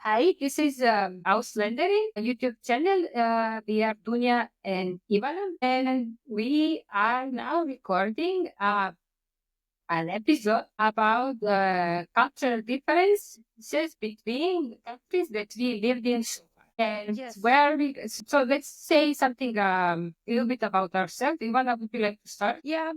Hi, this is Ausländeri, a YouTube channel. We are Dunja and Ivana, and we are now recording an episode about cultural differences between countries that we lived in so far. And Yes. where we, so let's say something a little bit about ourselves. Ivana, would you like to start? Yeah,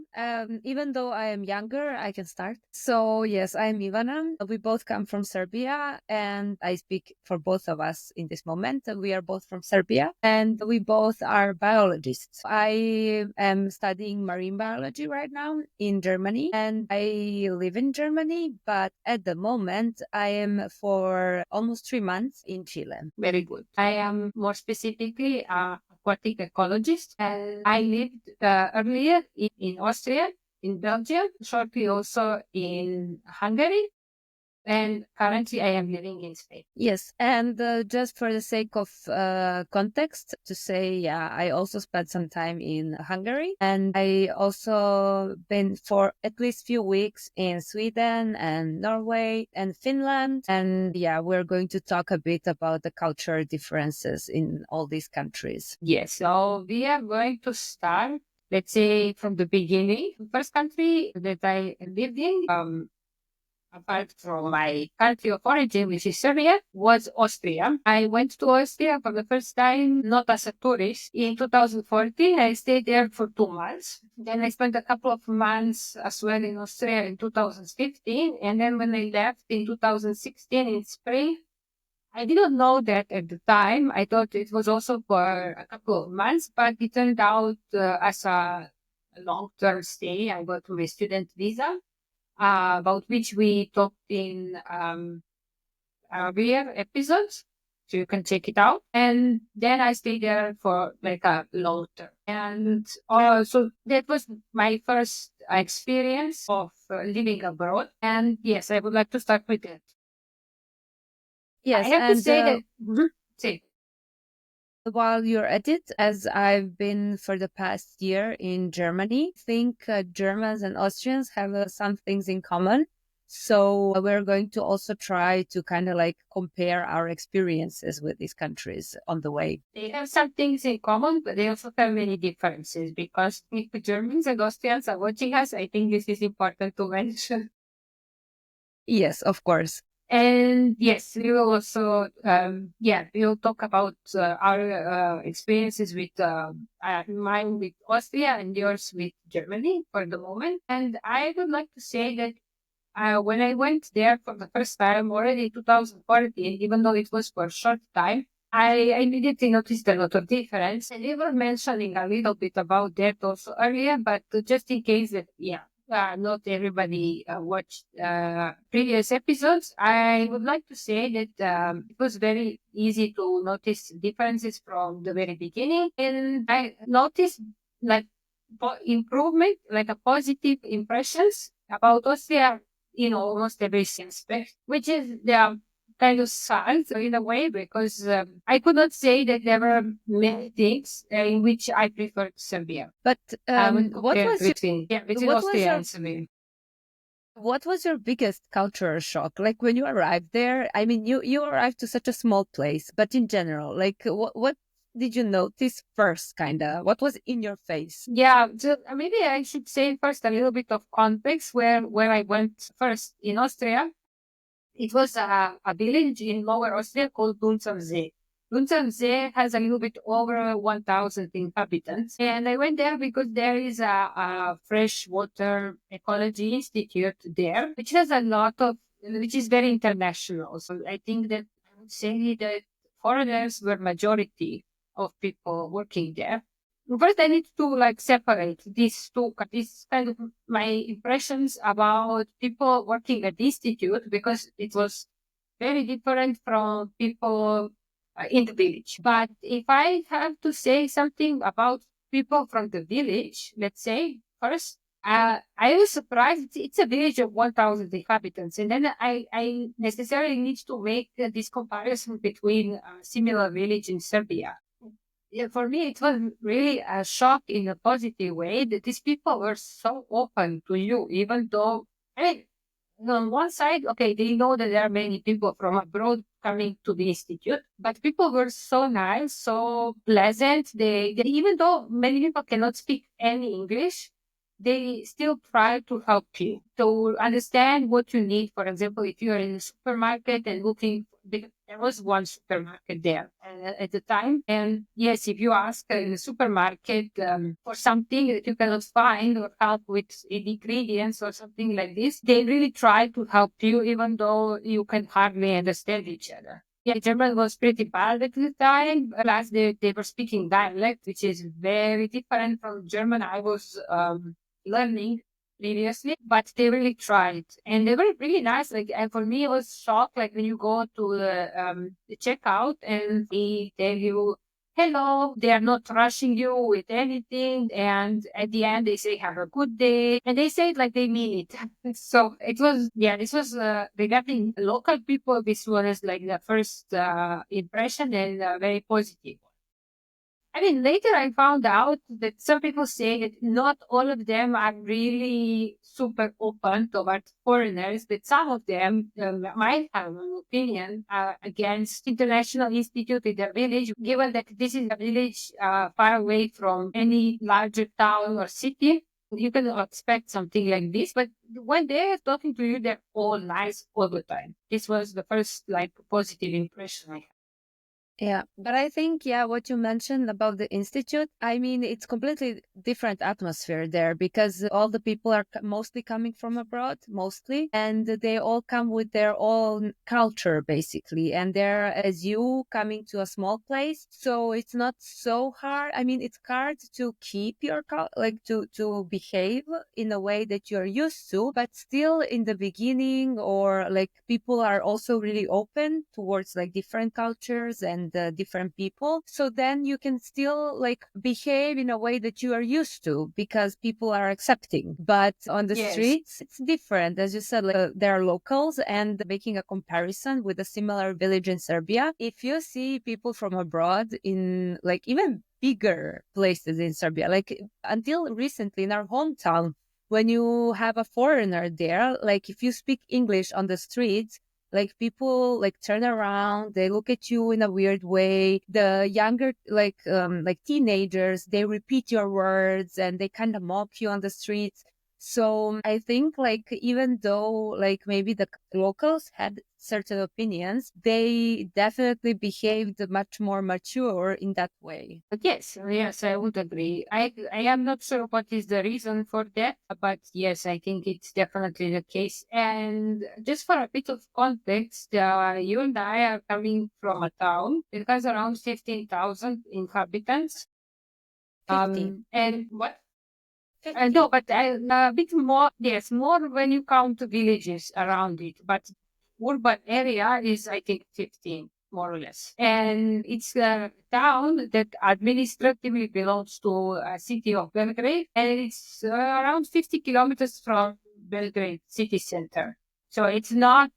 even though I am younger, I can start. So, yes, I'm Ivana. We both come from Serbia, and I speak for both of us in this moment. We are both from Serbia, and we both are biologists. I am studying marine biology right now in Germany, and I live in Germany, but at the moment, I am for almost 3 months in Chile. Very good. I am more specifically aquatic ecologist, and I lived earlier in Austria, in Belgium, shortly also in Hungary, and currently I am living in Spain. Yes, and just for the sake of context, to say, yeah, I also spent some time in Hungary, and I also been for at least few weeks in Sweden and Norway and Finland, and yeah, we're going to talk a bit about the cultural differences in all these countries. Yes, so we are going to start, let's say, from the beginning. The first country that I lived in, apart from my country of origin, which is Serbia, was Austria. I went to Austria for the first time, not as a tourist. In 2014, I stayed there for 2 months. Then I spent a couple of months as well in Austria in 2015. And then when I left in 2016 in spring, I didn't know that at the time. I thought it was also for a couple of months, but it turned out as a long-term stay. I got my student visa, about which we talked in earlier episodes. So you can check it out. And then I stayed there for like a long term. And so that was my first experience of living abroad. And yes, I would like to start with that. I Yes, have to and say that, say, while you're at it, as I've been for the past year in Germany, I think Germans and Austrians have some things in common. So we're going to also try to kind of like compare our experiences with these countries on the way. they have some things in common, but they also have many differences because if the Germans and Austrians are watching us, I think this is important to mention. Yes, of course. And yes, we will also, we will talk about our experiences with mine with Austria and yours with Germany for the moment. And I would like to say that when I went there for the first time, already in 2014, even though it was for a short time, I immediately noticed a lot of difference. And we were mentioning a little bit about that also earlier, but just in case that, not everybody watched previous episodes, I would like to say that it was very easy to notice differences from the very beginning. And I noticed like improvement, like a positive impressions about Austria in almost every aspect, which is kind of sad in a way because I could not say that there were many things in which I preferred Serbia. But When compared between what was Austria your and Serbia. what was your biggest cultural shock? Like when you arrived there, I mean, you arrived to such a small place, but in general, like what did you notice first, kind of? What was in your face? Yeah, so maybe I should say first a little bit of context where I went first in Austria. It was a village in Lower Austria called Dunzamsee. Dunzamsee has a little bit over 1,000 inhabitants. And I went there because there is a freshwater ecology institute there, which has a lot of, which is very international. So I think that I would say that foreigners were majority of people working there. First, I need to like separate these two, this kind of my impressions about people working at the institute because it was very different from people in the village. But if I have to say something about people from the village, let's say first, I was surprised. It's a village of 1,000 inhabitants, and then I necessarily need to make this comparison between a similar village in Serbia. Yeah, for me, it was really a shock in a positive way that these people were so open to you, even though, I mean, on one side, okay, they know that there are many people from abroad coming to the institute, but people were so nice, so pleasant. They even though many people cannot speak any English, they still try to help you to understand what you need. For example, if you are in a supermarket and looking, there was one supermarket there at the time. And yes, if you ask in the supermarket for something that you cannot find or help with ingredients or something like this, they really try to help you, even though you can hardly understand each other. Yeah, German was pretty bad at the time. Plus, they were speaking dialect, which is very different from German. I was learning previously, but they really tried and they were really nice. Like, and for me, it was shock. Like when you go to the checkout and they tell you, hello, they are not rushing you with anything. And at the end, they say, have a good day. And they say it like they mean it. So it was, yeah, this was regarding local people. This was like the first impression and very positive. I mean, later I found out that some people say that not all of them are really super open towards foreigners, that some of them might have an opinion against international institute in their village, given that this is a village far away from any larger town or city. You can expect something like this, but when they're talking to you, they're all nice all the time. This was the first like positive impression I had. Yeah, but I think, yeah, what you mentioned about the institute, I mean, it's completely different atmosphere there because all the people are mostly coming from abroad, mostly, and they all come with their own culture, basically. And they're, as you, coming to a small place. So it's not so hard. I mean, it's hard to keep your, like, to behave in a way that you're used to, but still in the beginning, or like people are also really open towards like different cultures and different people. So then you can still like behave in a way that you are used to because people are accepting. But on the Yes. streets, it's different. As you said, like there are locals, and making a comparison with a similar village in Serbia, if you see people from abroad in like even bigger places in Serbia, like until recently in our hometown, when you have a foreigner there, like if you speak English on the streets, like people like turn around, they look at you in a weird way. The younger, like teenagers, they repeat your words and they kind of mock you on the streets. So I think like even though like maybe the locals had certain opinions, they definitely behaved much more mature in that way. Yes, I would agree. I am not sure what is the reason for that, but yes, I think it's definitely the case. And just for a bit of context, you and I are coming from a town. It has around 15,000 inhabitants. 50. And what? 50. No, but a bit more. Yes, more when you count villages around it. But urban area is, I think, 15, more or less. And it's a town that administratively belongs to a city of Belgrade, and it's around 50 kilometers from Belgrade city center. So it's not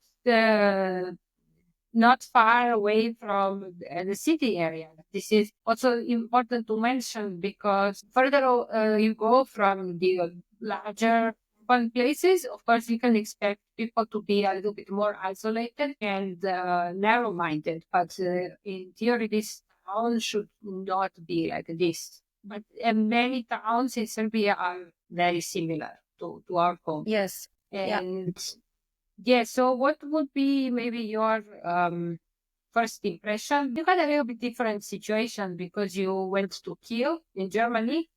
far away from the city area. This is also important to mention because further you go from the larger urban places, of course, you can expect people to be a little bit more isolated and narrow-minded. But in theory, this town should not be like this. But many towns in Serbia are very similar to our home. Yes. Yeah. And yeah, so what would be maybe your first impression? You had a little bit different situation because you went to Kiel in Germany,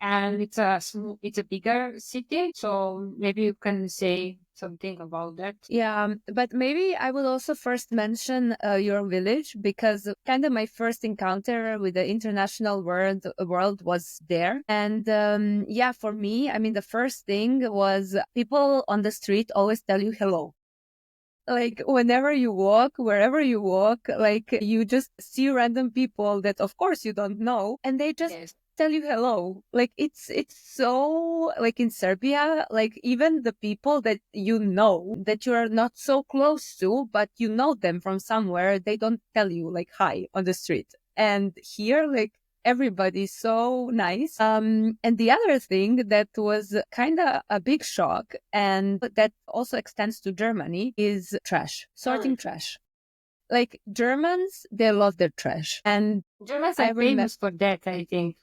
and it's a bigger city. So maybe you can say something about that. Yeah, but maybe I would also first mention your village because kind of my first encounter with the international world was there. And yeah, for me, I mean, the first thing was people on the street always tell you hello. Like whenever you walk, wherever you walk, like you just see random people that of course you don't know, and they just Yes. tell you hello. Like it's so like in Serbia, like even the people that you know that you are not so close to, but you know them from somewhere, they don't tell you like hi on the street. And here, like everybody's so nice. And the other thing that was kind of a big shock, and that also extends to Germany, is trash, sorting trash. Like Germans, they love their trash. And Germans I are famous for that, I think.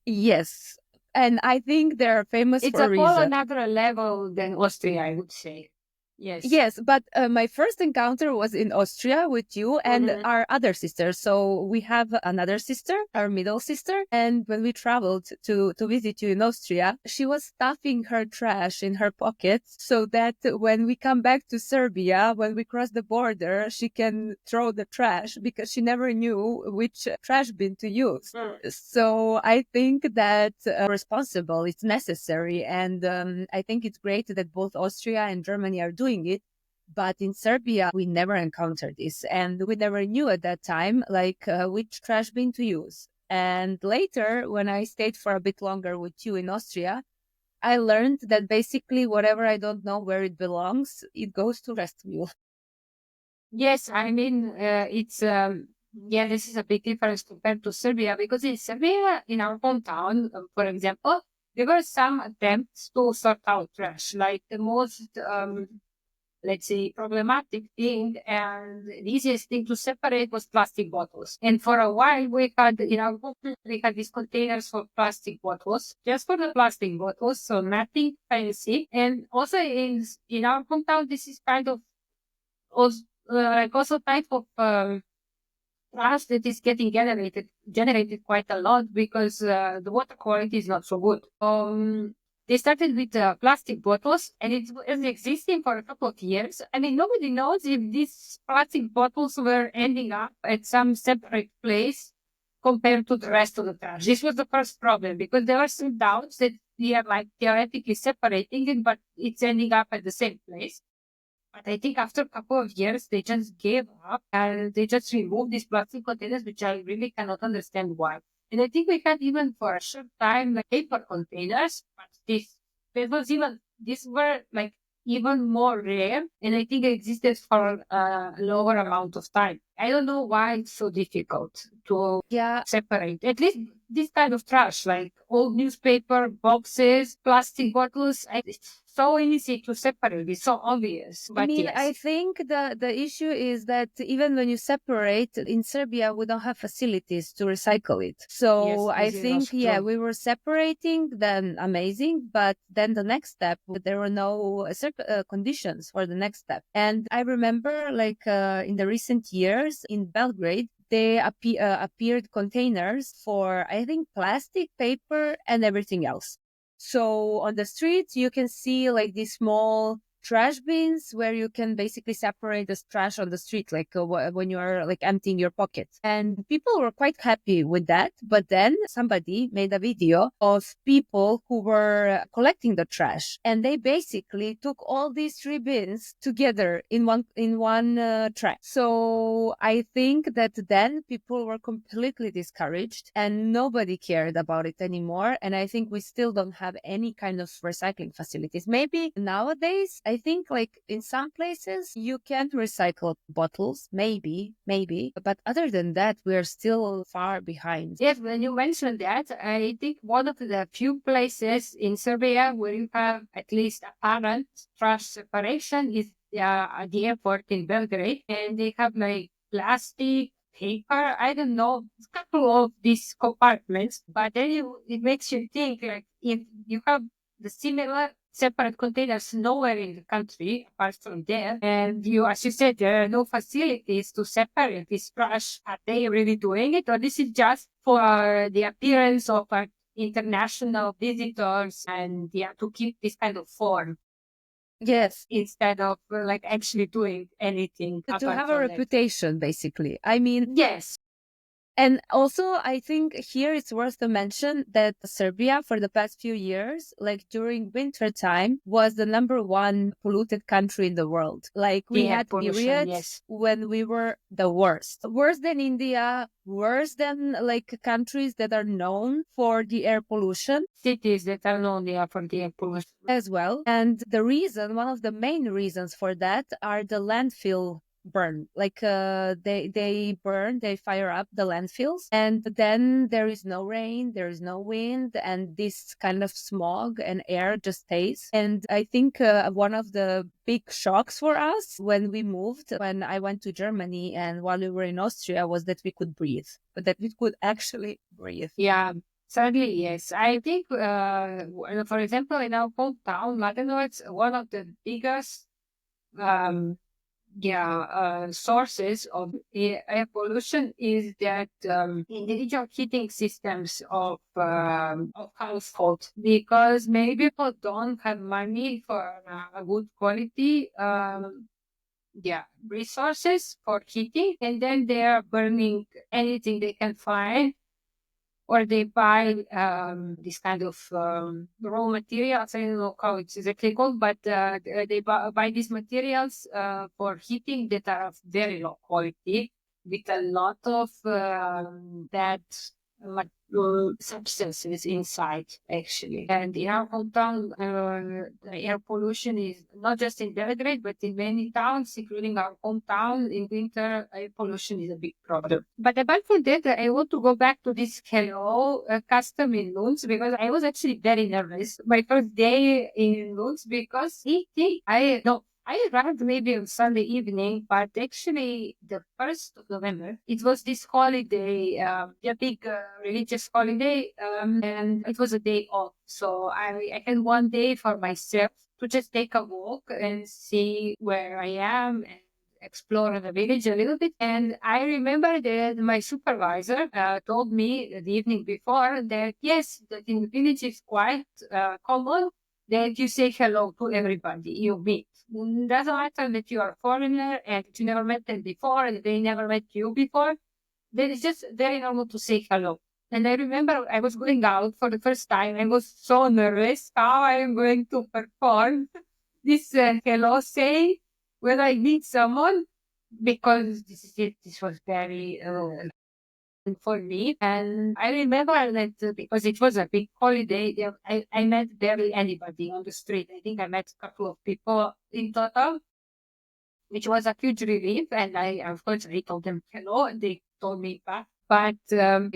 yes. And I think they're famous It's for a a whole reason. another level than Austria, I would say. Yes. Yes, but my first encounter was in Austria with you and our other sister. So we have another sister, our middle sister. And when we traveled to visit you in Austria, she was stuffing her trash in her pockets so that when we come back to Serbia, when we cross the border, she can throw the trash because she never knew which trash bin to use. So I think that responsible, it's necessary. And I think it's great that both Austria and Germany are doing it. But in Serbia, we never encountered this. And we never knew at that time, like which trash bin to use. And later, when I stayed for a bit longer with you in Austria, I learned that basically whatever I don't know where it belongs, it goes to rescue. Yes, I mean, yeah, this is a big difference compared to Serbia because in Serbia, in our hometown, for example, there were some attempts to sort out trash. Like the most, let's say, problematic thing and the easiest thing to separate was plastic bottles. And for a while, we had, in our hometown, we had these containers for plastic bottles, just for the plastic bottles, so nothing fancy. And also in our hometown, this is kind of also, like also type of trash that is getting generated quite a lot because the water quality is not so good. They started with plastic bottles and it was existing for a couple of years. I mean, nobody knows if these plastic bottles were ending up at some separate place compared to the rest of the trash. This was the first problem because there were some doubts that we are like theoretically separating it, but it's ending up at the same place. But I think after a couple of years, they just gave up and they just removed these plastic containers, which I really cannot understand why. And I think we had even for a short time like paper containers, but these were like even more rare. And I think it existed for a lower amount of time. I don't know why it's so difficult to separate at least this kind of trash, like old newspaper boxes, plastic bottles. It's so easy to separate. It's so obvious. But I mean, yes. I think the issue is that even when you separate in Serbia, we don't have facilities to recycle it. So Yes, I this is think, also yeah, true. we were separating, then amazing. But then the next step, there were no conditions for the next step. And I remember like in the recent years in Belgrade, they appeared containers for, I think, plastic, paper, and everything else. So on the streets, you can see like these small trash bins where you can basically separate the trash on the street, like when you are like emptying your pockets. And people were quite happy with that. But then somebody made a video of people who were collecting the trash, and they basically took all these three bins together in one trash. So I think that then people were completely discouraged and nobody cared about it anymore. And I think we still don't have any kind of recycling facilities. Maybe nowadays, I think like in some places you can recycle bottles, maybe. But other than that, we're still far behind. Yes, when you mentioned that, I think one of the few places in Serbia where you have at least apparent trash separation is at the airport in Belgrade. And they have like plastic, paper, I don't know, a couple of these compartments. But then it makes you think like if you have the similar separate containers nowhere in the country apart from there. And you, as you said, there are no facilities to separate this trash. Are they really doing it? Or this is just for the appearance of international visitors and to keep this kind of form Yes. instead of like actually doing anything To apart have a from that? reputation, basically. I mean, Yes. and also, I think here it's worth to mention that Serbia, for the past few years, like during winter time, was the number one polluted country in the world. Like we Yeah, had pollution, periods yes. when we were the worst, worse than India, worse than like countries that are known for the air pollution. Cities that are known there for the air pollution As well. And the reason, one of the main reasons for that are the landfill burn. Like they fire up the landfills, and then there is no rain, there is no wind, and this kind of smog and air just stays. And I think one of the big shocks for us when we moved, when I went to Germany and while we were in Austria, was that we could breathe, but that we could actually breathe. Yeah, sadly, yes. I think, for example, in our hometown, Latino, it's one of the biggest sources of air pollution is that individual heating systems of households, because many people don't have money for a good quality resources for heating, and then they are burning anything they can find, or they buy this kind of raw materials. I don't know how it's exactly called, but they buy these materials for heating that are of very low quality, with a lot of that substances inside, actually. And in our hometown, the air pollution is not just in Belgrade, but in many towns, including our hometown. In winter, air pollution is a big problem. But apart from that, I want to go back to this hello custom in Lund, because I was actually very nervous my first day in Lund, because I arrived maybe on Sunday evening, but actually the 1st of November, it was this holiday, a big religious holiday, and it was a day off. So I had one day for myself to just take a walk and see where I am and explore the village a little bit. And I remember that my supervisor told me the evening before that, yes, that in the village it's quite common that you say hello to everybody you meet. Doesn't matter that you are a foreigner and you never met them before and they never met you before. Then it's just very normal to say hello. And I remember I was going out for the first time. I was so nervous how I am going to perform this hello say when I meet someone, because this was very for me. And I remember that because it was a big holiday, I met barely anybody on the street. I think I met a couple of people in total, which was a huge relief. And of course, I told them hello, and they told me back. But I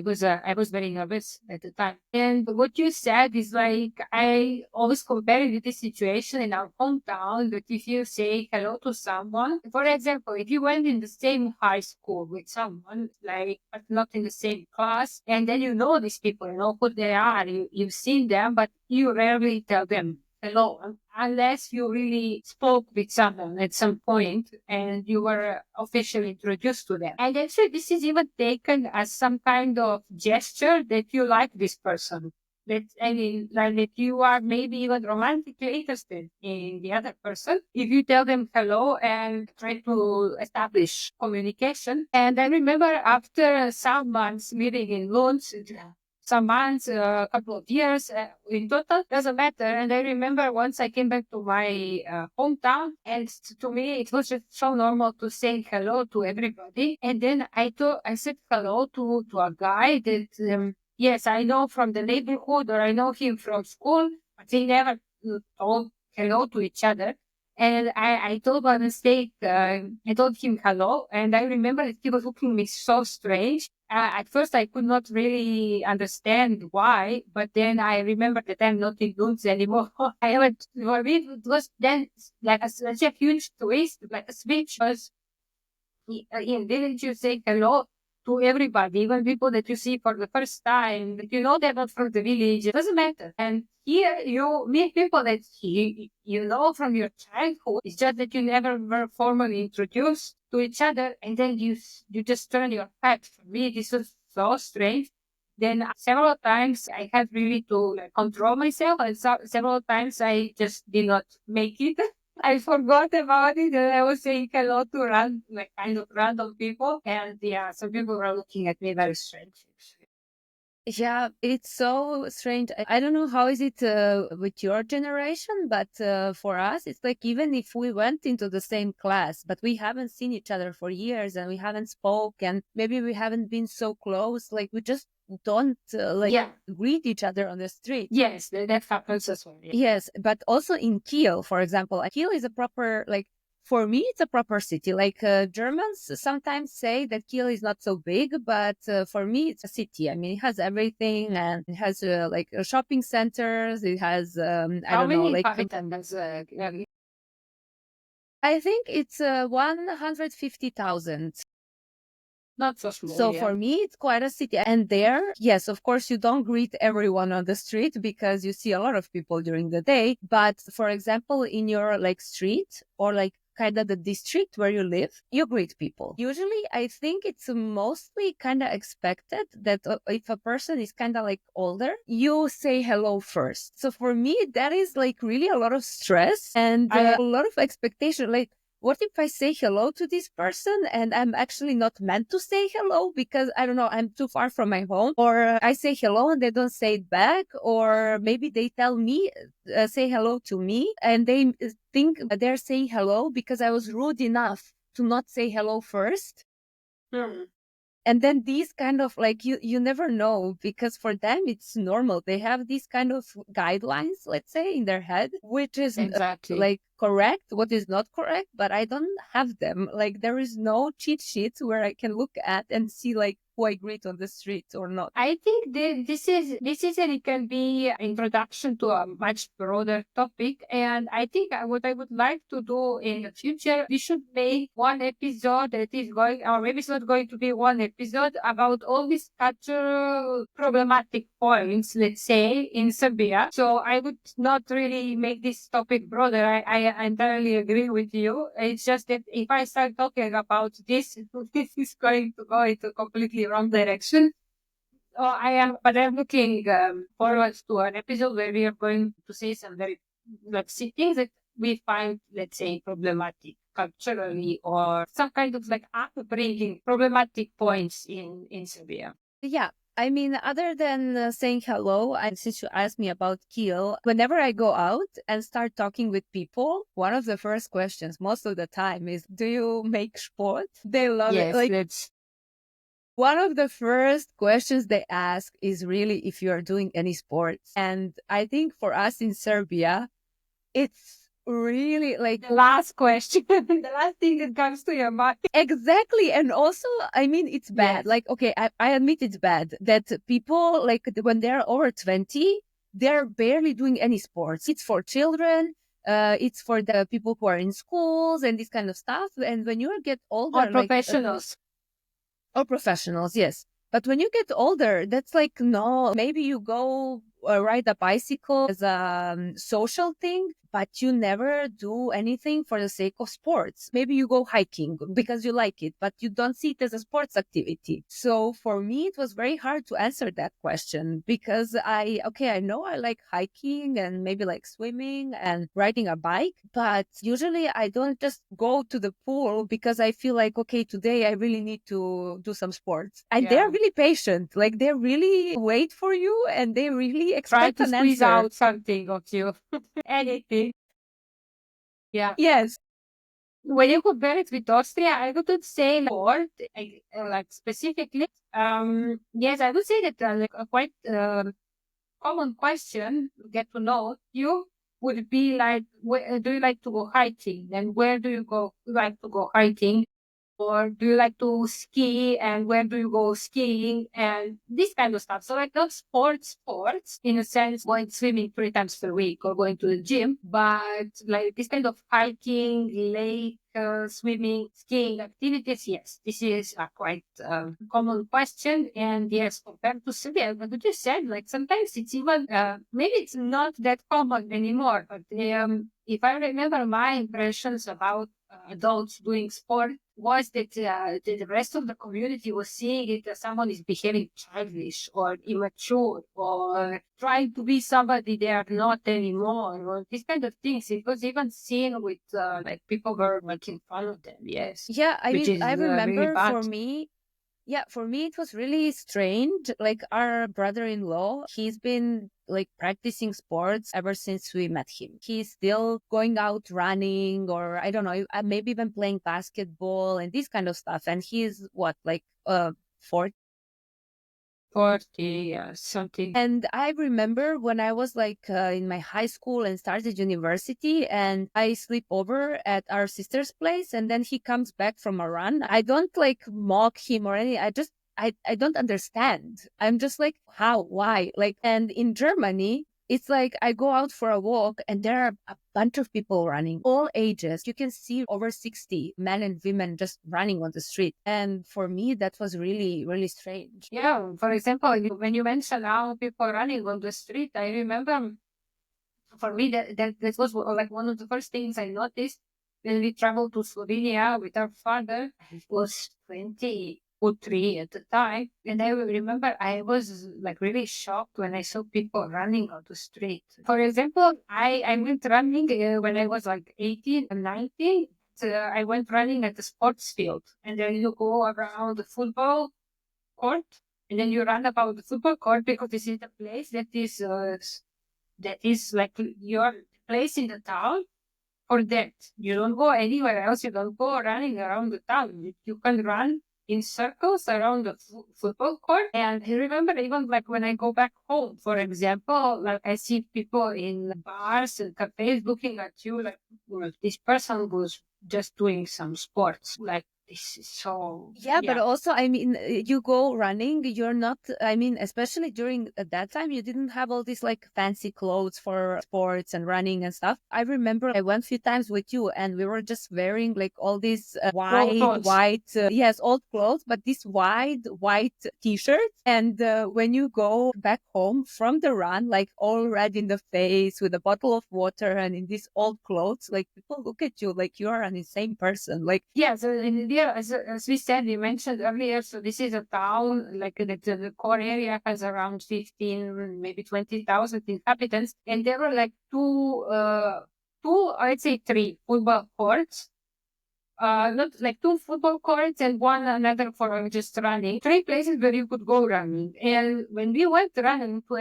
was very nervous at the time. And what you said is like, I always compare it with this situation in our hometown, that if you say hello to someone, for example, if you went in the same high school with someone, like, but not in the same class, and then you know these people, you know who they are, you've seen them, but you rarely tell them hello, unless you really spoke with someone at some point and you were officially introduced to them. And actually, this is even taken as some kind of gesture that you like this person. That, I mean, like that you are maybe even romantically interested in the other person if you tell them hello and try to establish communication. And I remember after some months meeting in Lund, some months, a couple of years in total, doesn't matter. And I remember once I came back to my hometown, and to me it was just so normal to say hello to everybody. And then I said hello to a guy that yes, I know from the neighborhood, or I know him from school, but they never told hello to each other. And I told by mistake, I told him hello, and I remember that he was looking at me so strange. At first, I could not really understand why, but then I remember that I'm not in Lund anymore. I went, for me, it was then like such a huge twist, like a switch, because in village you say hello to everybody, even people that you see for the first time, that you know they're not from the village. It doesn't matter. And here you meet people that you know from your childhood. It's just that you never were formally introduced to each other, and then you just turn your head. For me, this was so strange. Then several times I had really to control myself, and several times I just did not make it. I forgot about it, and I was saying hello to kind of random people, and yeah, some people were looking at me very strange. Yeah, it's so strange. I don't know how is it with your generation, but for us, it's like even if we went into the same class, but we haven't seen each other for years and we haven't spoke, and maybe we haven't been so close, like we just don't greet each other on the street. Yes, that happens as well. Yeah. Yes, but also in Kiel, for example, Kiel is a proper like For me, it's a proper city. Like Germans sometimes say that Kiel is not so big, but for me, it's a city. I mean, it has everything, and it has like shopping centers. It has I How don't know, many like inhabitants? I think it's 150,000. Not so small. So Yeah. for me, it's quite a city. And there, yes, of course, you don't greet everyone on the street because you see a lot of people during the day. But for example, in your like street or like kind of the district where you live, you greet people. Usually, I think it's mostly kind of expected that if a person is kind of like older, you say hello first. So for me, that is like really a lot of stress and a lot of expectation. Like, what if I say hello to this person and I'm actually not meant to say hello because I don't know, I'm too far from my home, or I say hello and they don't say it back, or maybe they tell me, say hello to me and they think they're saying hello because I was rude enough to not say hello first. And then these kind of like you never know because for them it's normal. They have these kind of guidelines, let's say, in their head, which is Exactly. like correct, what is not correct, but I don't have them. Like there is no cheat sheets where I can look at and see like who I greet on the street or not. I think this is and it can be an introduction to a much broader topic. And I think what I would like to do in the future, we should make one episode that is going, or maybe it's not going to be one episode about all these cultural problematic points, let's say, in Serbia. So I would not really make this topic broader. I entirely agree with you. It's just that if I start talking about this, this is going to go into completely wrong direction. Oh, but I'm looking forward to an episode where we are going to say some very like things that we find, let's say, problematic culturally or some kind of like upbringing problematic points in Serbia. Yeah. I mean, other than saying hello, and since you asked me about Kiel, whenever I go out and start talking with people, one of the first questions most of the time is, do you make sport? They love it. Yes, Like, that's one of the first questions they ask is really if you are doing any sports. And I think for us in Serbia, it's really like the last question, the last thing that comes to your mind. exactly. And also, I mean, it's bad. Yes. Like, okay, I admit it's bad that people, like, when they're over 20, they're barely doing any sports. It's for children. It's for the people who are in schools and this kind of stuff. And when you get older, Or like professionals. or professionals, yes. But when you get older, that's like, no, maybe you go ride a bicycle as a social thing, but you never do anything for the sake of sports. Maybe you go hiking because you like it, but you don't see it as a sports activity. So for me, it was very hard to answer that question because I know I like hiking and maybe like swimming and riding a bike, but usually I don't just go to the pool because I feel like, okay, today I really need to do some sports. And they're really patient. Like they really wait for you and they really Try expect to an squeeze answer. out something of you. Anything. Yeah. Yes. When you compare it with Austria, I wouldn't say sport, like specifically. Yes, I would say that like a quite common question to get to know you would be like, do you like to go hiking? And where do you go like to go hiking? Or do you like to ski and where do you go skiing and this kind of stuff. So like not sports in a sense, going swimming 3 times per week or going to the gym, but like this kind of hiking, lake, swimming, skiing activities. Yes, this is a quite common question. And yes, compared to Serbia, what you said, like sometimes it's even, maybe it's not that common anymore, but if I remember my impressions about adults doing sport was that the rest of the community was seeing it as someone is behaving childish or immature or trying to be somebody they are not anymore or these kind of things. It was even seen with like people were making fun of them. Yes, Yeah, I which mean, is I really remember bad. for me, it was really strange. Like our brother-in-law, he's been like practicing sports ever since we met him. He's still going out running or I don't know, maybe even playing basketball and this kind of stuff. And he's what, like 40? 40 something. And I remember when I was like in my high school and started university, and I sleep over at our sister's place, and then he comes back from a run. I don't like mock him or anything. I don't understand. I'm just like, how, why? Like, and in Germany, it's like I go out for a walk and there are a bunch of people running, all ages. You can see over 60 men and women just running on the street. And for me, that was really, really strange. Yeah, for example, when you mentioned how people running on the street, I remember for me that was like one of the first things I noticed when we traveled to Slovenia with our father. I was 23 at the time, and I remember I was like really shocked when I saw people running on the street. For example, I went running when I was like 18 and 19. I went running at the sports field, and then you go around the football court, and then you run about the football court because this is the place that is like your place in the town for that. You don't go anywhere else. You don't go running around the town. You can run in circles around the football court. And I remember even like when I go back home, for example, like I see people in bars and cafes looking at you like, well, this person was just doing some sports. Like, this is so, Yeah, but also, I mean, you go running, you're not, I mean, especially during that time, you didn't have all these like fancy clothes for sports and running and stuff. I remember I went a few times with you and we were just wearing like all these white, yes, old clothes, but these wide white t-shirts. And when you go back home from the run, like all red in the face with a bottle of water and in these old clothes, like people look at you like you are an insane person. Like, yeah, so in India, as we said, we mentioned earlier, so this is a town, like the core area has around 15, maybe 20,000 inhabitants. And there were like I'd say three football courts. Not like two football courts and one another for just running. Three places where you could go running. And when we went running to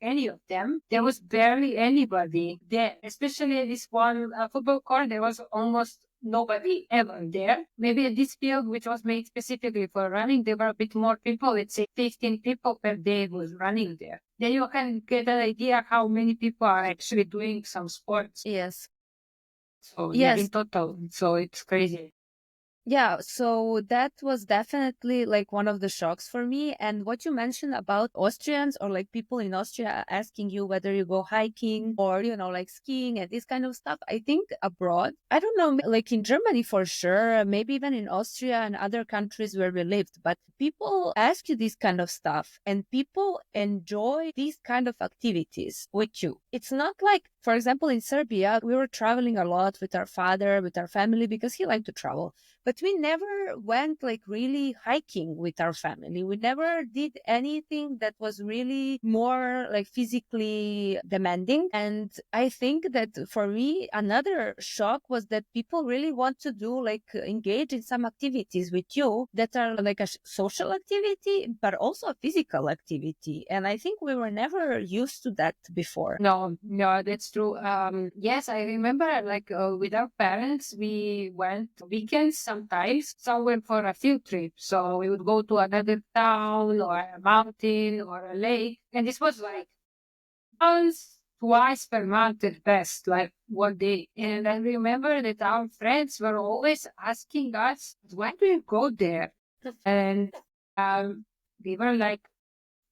any of them, there was barely anybody there. Especially this one football court, there was almost nobody ever there. Maybe at this field, which was made specifically for running, there were a bit more people. Let's say 15 people per day was running there. Then you can get an idea how many people are actually doing some sports. yes. So yeah, in total, so it's crazy. Yeah, so that was definitely like one of the shocks for me. And what you mentioned about Austrians or like people in Austria asking you whether you go hiking or, you know, like skiing and this kind of stuff, I think abroad, I don't know, like in Germany for sure, maybe even in Austria and other countries where we lived, but people ask you this kind of stuff and people enjoy these kind of activities with you. It's not like, for example, in Serbia, we were traveling a lot with our father, with our family, because he liked to travel. But we never went like really hiking with our family. We never did anything that was really more like physically demanding. And I think that for me, another shock was that people really want to do like engage in some activities with you that are like a social activity, but also a physical activity. And I think we were never used to that before. No, that's true. Yes, I remember like with our parents, we went weekends sometimes somewhere for a field trip. So we would go to another town or a mountain or a lake. And this was like once, twice per month at best, like one day. And I remember that our friends were always asking us, why do you go there? And we were like,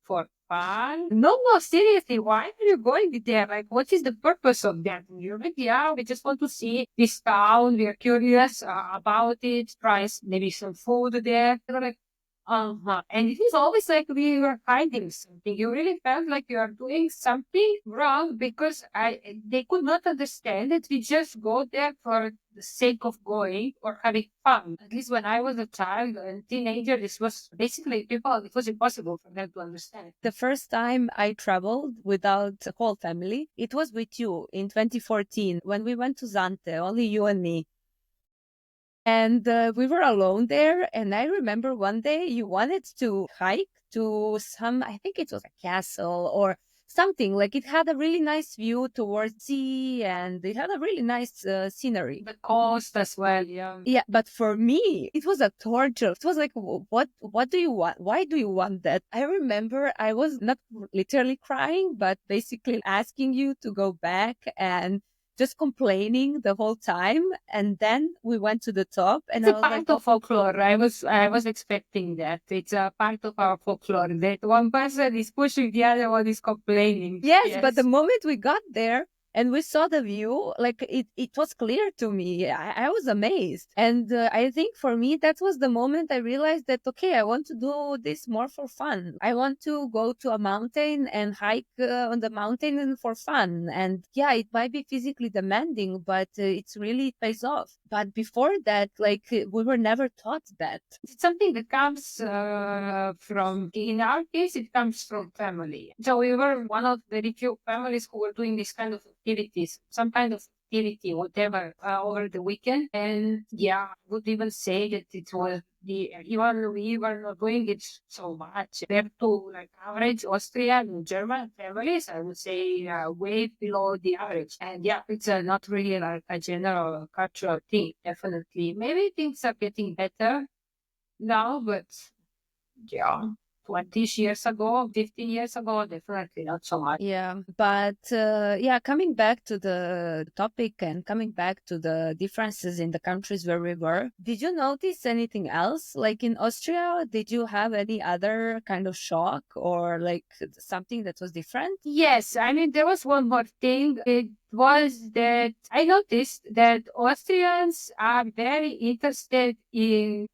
for fun? No, no, seriously, why are you going there? Like, what is the purpose of that? And you're like, yeah, we just want to see this town. We are curious about it. Try maybe some food there. They were like, uh-huh. And it is always like we were hiding something. You really felt like you are doing something wrong because they could not understand it. We just go there for the sake of going or having fun. At least when I was a child and teenager, this was basically people, it was impossible for them to understand. The first time I traveled without the whole family, it was with you in 2014 when we went to Zante, only you and me. And we were alone there. And I remember one day you wanted to hike to some, I think it was a castle or something like it had a really nice view towards sea, and it had a really nice scenery. The coast as well, yeah. Yeah, but for me, it was a torture. It was like, what do you want? Why do you want that? I remember I was not literally crying, but basically asking you to go back and just complaining the whole time. And then we went to the top, and It's I a was part like, of folklore. I was expecting that. It's a part of our folklore that one person is pushing, the other one is complaining. yes, but the moment we got there and we saw the view, like it was clear to me. I was amazed. And I think for me, that was the moment I realized that, okay, I want to do this more for fun. I want to go to a mountain and hike on the mountain and for fun. And yeah, it might be physically demanding, but it's really it pays off. But before that, like we were never taught that. It's something that comes from, in our case, it comes from family. So we were one of very few families who were doing this kind of activities, some kind of activity, whatever, over the weekend. And yeah, I would even say that it was even we were not doing it so much compared to like average Austrian and German families. I would say way below the average. And yeah, it's not really like a general cultural thing. Definitely, maybe things are getting better now, but yeah, 20 years ago, 15 years ago, definitely not so much. Yeah, but yeah, coming back to the topic and coming back to the differences in the countries where we were, did you notice anything else? Like in Austria, did you have any other kind of shock or like something that was different? Yes, I mean, there was one more thing. It was that I noticed that Austrians are very interested in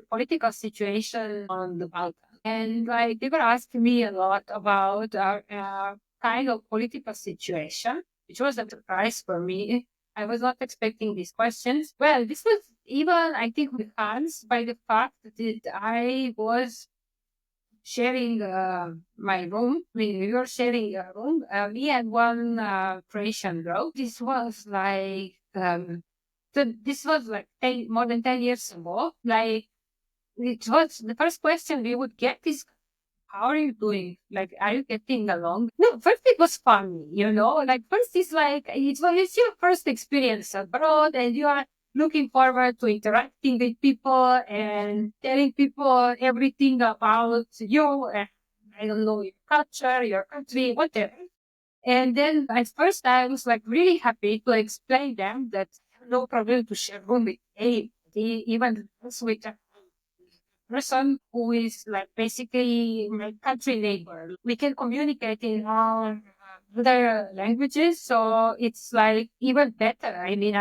political situation on the Balkan. And like they were asking me a lot about our kind of political situation, which was a surprise for me. I was not expecting these questions. Well, this was even, I think, enhanced by the fact that I was sharing my room. We were sharing a room. Me and one Croatian girl. This was like this was like more than 10 years ago. Like it was the first question we would get is, "How are you doing? Like, are you getting along?" No, first it was funny, Like first it's like it's your first experience abroad, and you are looking forward to interacting with people and telling people everything about you. I don't know, your culture, your country, whatever. And then at first I was like really happy to explain them that I have no problem to share room with anybody, even with a person who is like basically my country neighbor. We can communicate in our other languages, so it's like even better. I mean,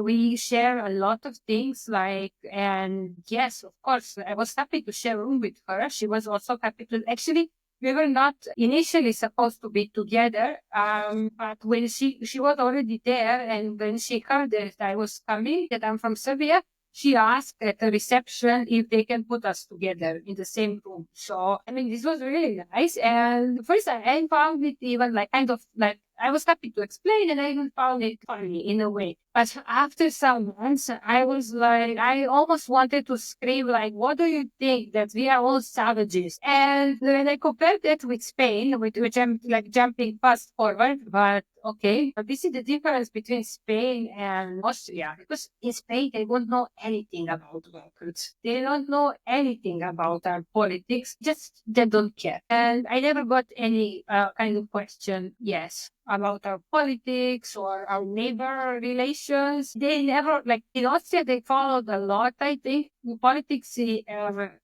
we share a lot of things, like, and yes, of course, I was happy to share room with her. She was also happy to actually. We were not initially supposed to be together, but when she was already there, and when she heard that I was coming, that I'm from Serbia, she asked at the reception if they can put us together in the same room. So, I mean, this was really nice. And first, I found it even like kind of like I was happy to explain, and I even found it funny in a way. But after some months, I was like, I almost wanted to scream, like, what do you think that we are all savages? And when I compared that with Spain, which I'm like jumping fast forward, but okay, but this is the difference between Spain and Austria. Because in Spain, they don't know anything about workers. They don't know anything about our politics. Just they don't care. And I never got any kind of question, yes, about our politics or our neighbor relations. They never, like in Austria, they followed a lot, I think, in politics in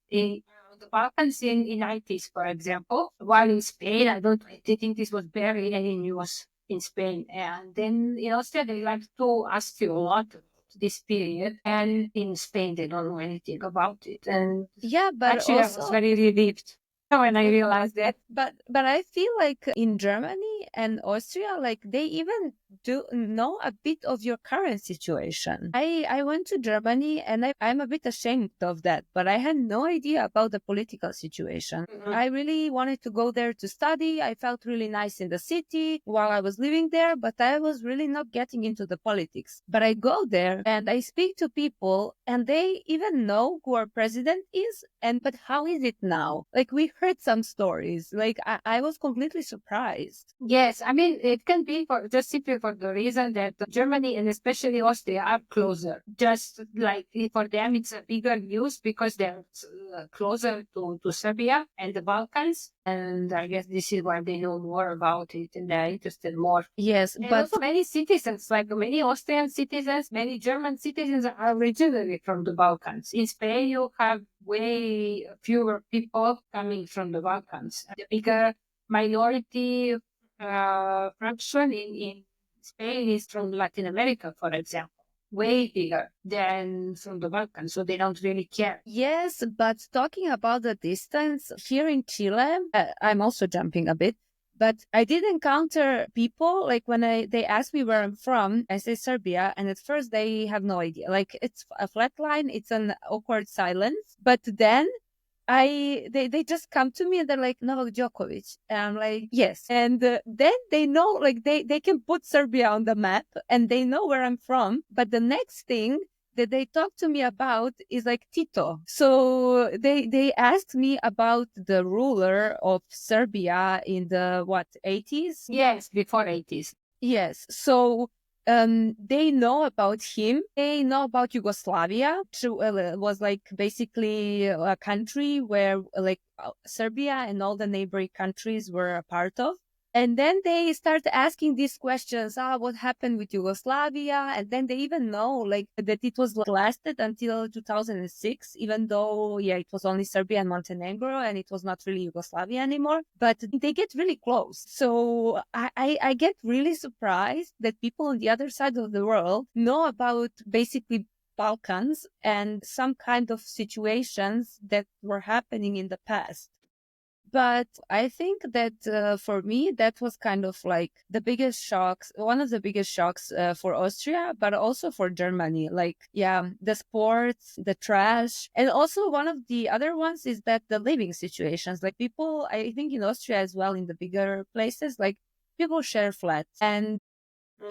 the Balkans in 90s, for example. While in Spain, I don't think this was barely any news in Spain. And then in Austria, they like to ask you a lot about this period. And in Spain, they don't know anything about it. And Yeah, but actually, I was also very relieved when I realized that. but I feel like in Germany and Austria, like they even do know a bit of your current situation. I went to Germany and I'm a bit ashamed of that, but I had no idea about the political situation. I really wanted to go there to study. I felt really nice in the city while I was living there, but I was really not getting into the politics. But I go there and I speak to people and they even know who our president is. But how is it now? Like we heard some stories. Like I was completely surprised. Yes, I mean, it can be for just simply for the reason that Germany and especially Austria are closer. Just like for them, it's a bigger news because they're closer to Serbia and the Balkans. And I guess this is why they know more about it and they're interested more. Yes, And but also many citizens, like many Austrian citizens, many German citizens are originally from the Balkans. In Spain, you have way fewer people coming from the Balkans. The bigger minority fraction in Spain is from Latin America, for example, way bigger than from the Balkans, so they don't really care. yes, but talking about the distance here in Chile, I'm also jumping a bit. But I did encounter people like when they ask me where I'm from, I say Serbia, and at first they have no idea. Like it's a flat line, it's an awkward silence. But then they just come to me and they're like Novak Djokovic, and I'm like yes, and then they know like they can put Serbia on the map and they know where I'm from. But the next thing that they talk to me about is like Tito. So they asked me about the ruler of Serbia in the 80s? Yes, before 80s. Yes. So they know about him. They know about Yugoslavia, which was like basically a country where like Serbia and all the neighboring countries were a part of. And then they start asking these questions. What happened with Yugoslavia? And then they even know like that it was lasted until 2006, even though, yeah, it was only Serbia and Montenegro and it was not really Yugoslavia anymore. But they get really close. So I get really surprised that people on the other side of the world know about basically Balkans and some kind of situations that were happening in the past. But I think that for me, that was kind of like the biggest shocks, one of the biggest shocks for Austria, but also for Germany. Like, yeah, the sports, the trash. And also one of the other ones is that the living situations, like people, I think in Austria as well, in the bigger places, like people share flats. And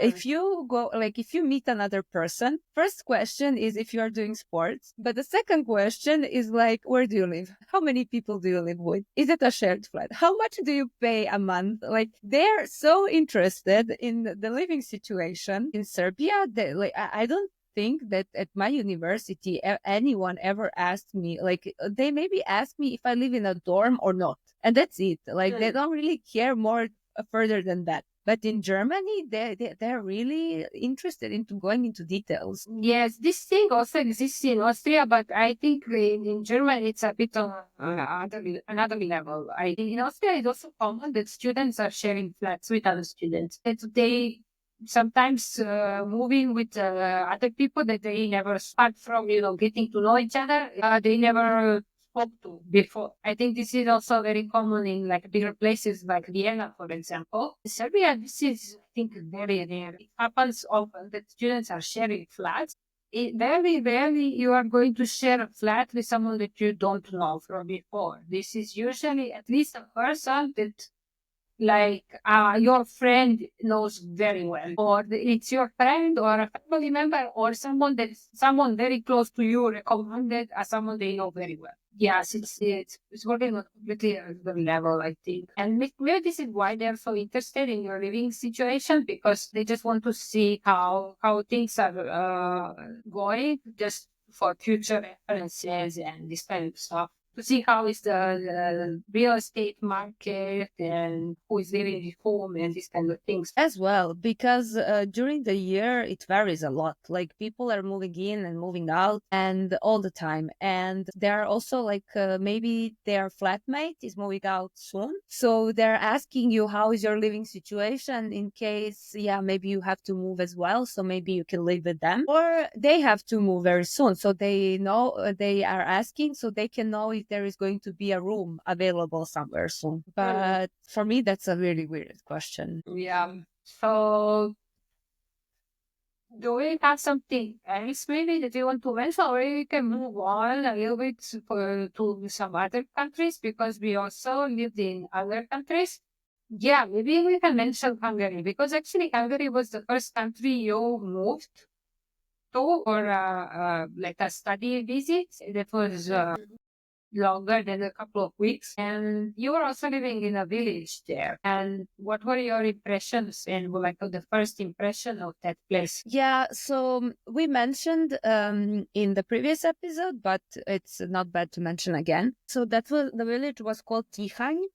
if you go, like, if you meet another person, first question is if you are doing sports. But the second question is like, where do you live? How many people do you live with? Is it a shared flat? How much do you pay a month? Like, they're so interested in the living situation in Serbia that, like, I don't think that at my university anyone ever asked me, like, they maybe asked me if I live in a dorm or not. And that's it. Like, they don't really care more further than that. But in Germany, they're really interested into going into details. Yes, this thing also exists in Austria, but I think in Germany it's a bit on another level. I think in Austria it's also common that students are sharing flats with other students. That they sometimes moving with other people that they never start from, getting to know each other. They never spoke to before. I think this is also very common in like bigger places like Vienna, for example. In Serbia, this is, I think, very rare. It happens often that students are sharing flats. Very rarely you are going to share a flat with someone that you don't know from before. This is usually at least a person that like your friend knows very well, or it's your friend or a family member or someone very close to you recommended as someone they know very well. Yes, it's working on a completely other level, I think. And maybe this is why they're so interested in your living situation, because they just want to see how things are going, just for future references and this kind of stuff. To see how is the real estate market and who is living in home and these kind of things. As well, because during the year it varies a lot. Like people are moving in and moving out and all the time. And there are also like maybe their flatmate is moving out soon. So they're asking you, how is your living situation in case, yeah, maybe you have to move as well. So maybe you can live with them, or they have to move very soon. So they know they are asking so they can know if if there is going to be a room available somewhere soon. But for me, that's a really weird question. Yeah. So, do we have something else maybe that you want to mention, or we can move on a little bit to some other countries, because we also lived in other countries? Yeah, maybe we can mention Hungary, because actually Hungary was the first country you moved to for like a study visit that was longer than a couple of weeks. And you were also living in a village there. And what were your impressions and like the first impression of that place? Yeah, so we mentioned in the previous episode, but it's not bad to mention again. So that was the village was called Tihany,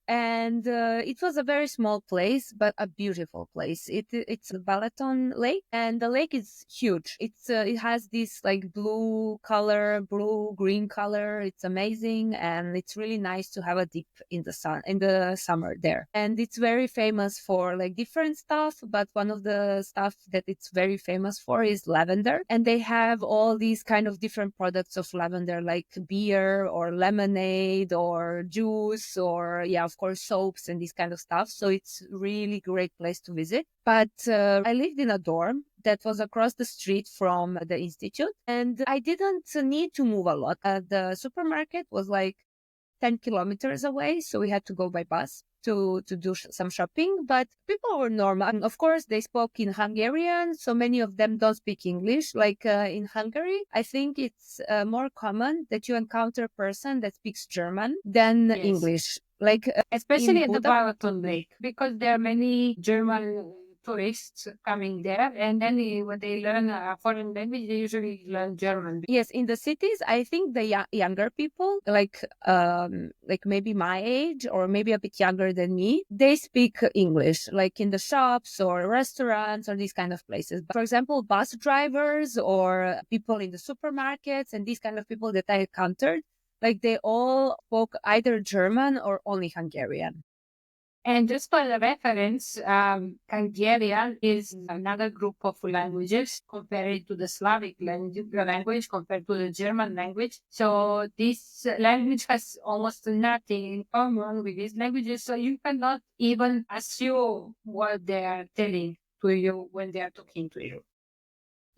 and it was a very small place, but a beautiful place. It's a Balaton lake, and the lake is huge. It has this like blue green color. It's amazing, and it's really nice to have a dip in the sun in the summer there. And it's very famous for like different stuff, but one of the stuff that it's very famous for is lavender, and they have all these kind of different products of lavender, like beer or lemonade or juice or of course soaps and this kind of stuff. So it's really great place to visit. But I lived in a dorm that was across the street from the institute, and I didn't need to move a lot. The supermarket was like 10 kilometers away, so we had to go by bus to do some shopping, but people were normal. And of course, they spoke in Hungarian, so many of them don't speak English. Like in Hungary, I think it's more common that you encounter a person that speaks German than English. Like especially in at the Balaton Lake, because there are many German tourists coming there, and then when they learn a foreign language, they usually learn German. Yes, in the cities, I think the younger people, like maybe my age or maybe a bit younger than me, they speak English, like in the shops or restaurants or these kind of places. But for example, bus drivers or people in the supermarkets and these kind of people that I encountered, like they all spoke either German or only Hungarian. And just for the reference, Hungarian is another group of languages compared to the Slavic language, compared to the German language. So this language has almost nothing in common with these languages. So you cannot even assume what they are telling to you when they are talking to you.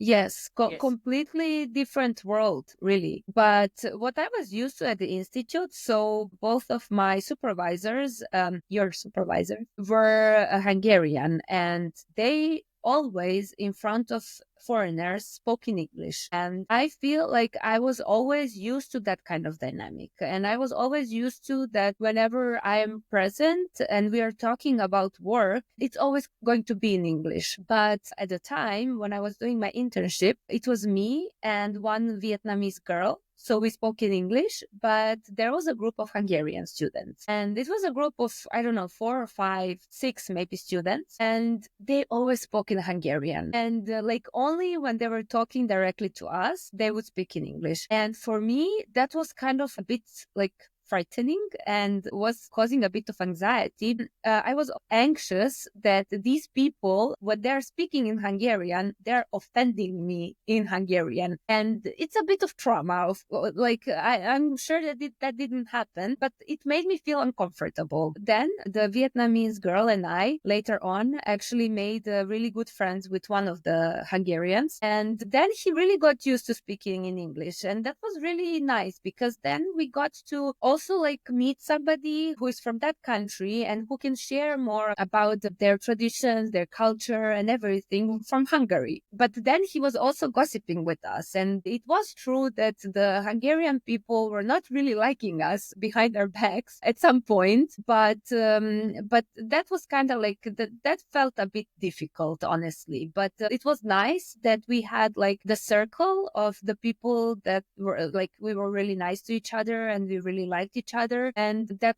Yes, completely different world, really. But what I was used to at the institute, so both of my supervisors, your supervisor, were Hungarian, and they always in front of foreigners spoke in English. And I feel like I was always used to that kind of dynamic. And I was always used to that whenever I am present and we are talking about work, it's always going to be in English. But at the time when I was doing my internship, it was me and one Vietnamese girl. So we spoke in English, but there was a group of Hungarian students. And it was a group of, I don't know, 4 or 5, 6 maybe students. And they always spoke in Hungarian. And like only when they were talking directly to us, they would speak in English. And for me, that was kind of a bit like frightening and was causing a bit of anxiety. I was anxious that these people, when they're speaking in Hungarian, they're offending me in Hungarian. And it's a bit of trauma. I'm sure that didn't happen, but it made me feel uncomfortable. Then the Vietnamese girl and I later on actually made really good friends with one of the Hungarians. And then he really got used to speaking in English. And that was really nice because then we got to also like meet somebody who is from that country and who can share more about their traditions, their culture and everything from Hungary. But then he was also gossiping with us. And it was true that the Hungarian people were not really liking us behind our backs at some point. But that was kind of like, that felt a bit difficult, honestly. But it was nice that we had like the circle of the people that were like, we were really nice to each other and we really liked liked each other, and that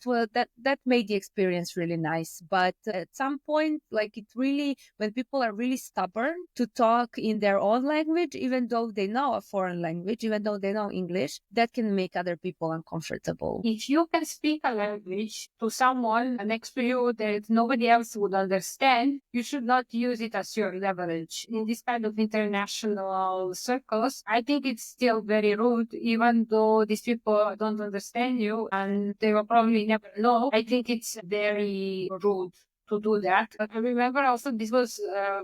made the experience really nice. But at some point, like it really, when people are really stubborn to talk in their own language, even though they know a foreign language, even though they know English, that can make other people uncomfortable. If you can speak a language to someone next to you that nobody else would understand, you should not use it as your leverage. In this kind of international circles, I think it's still very rude, even though these people don't understand you and they will probably never know. I think it's very rude to do that. But I remember also this was,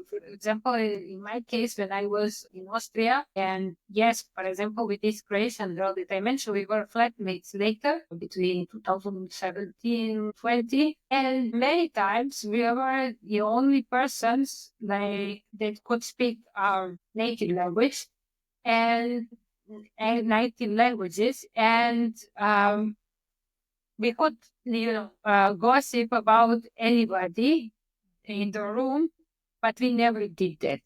for example, in my case when I was in Austria. And yes, for example, with this Croatian girl that I mentioned, we were flatmates later between 2017, 20. And many times we were the only persons like that could speak our native language and native languages. And we could, gossip about anybody in the room, but we never did that.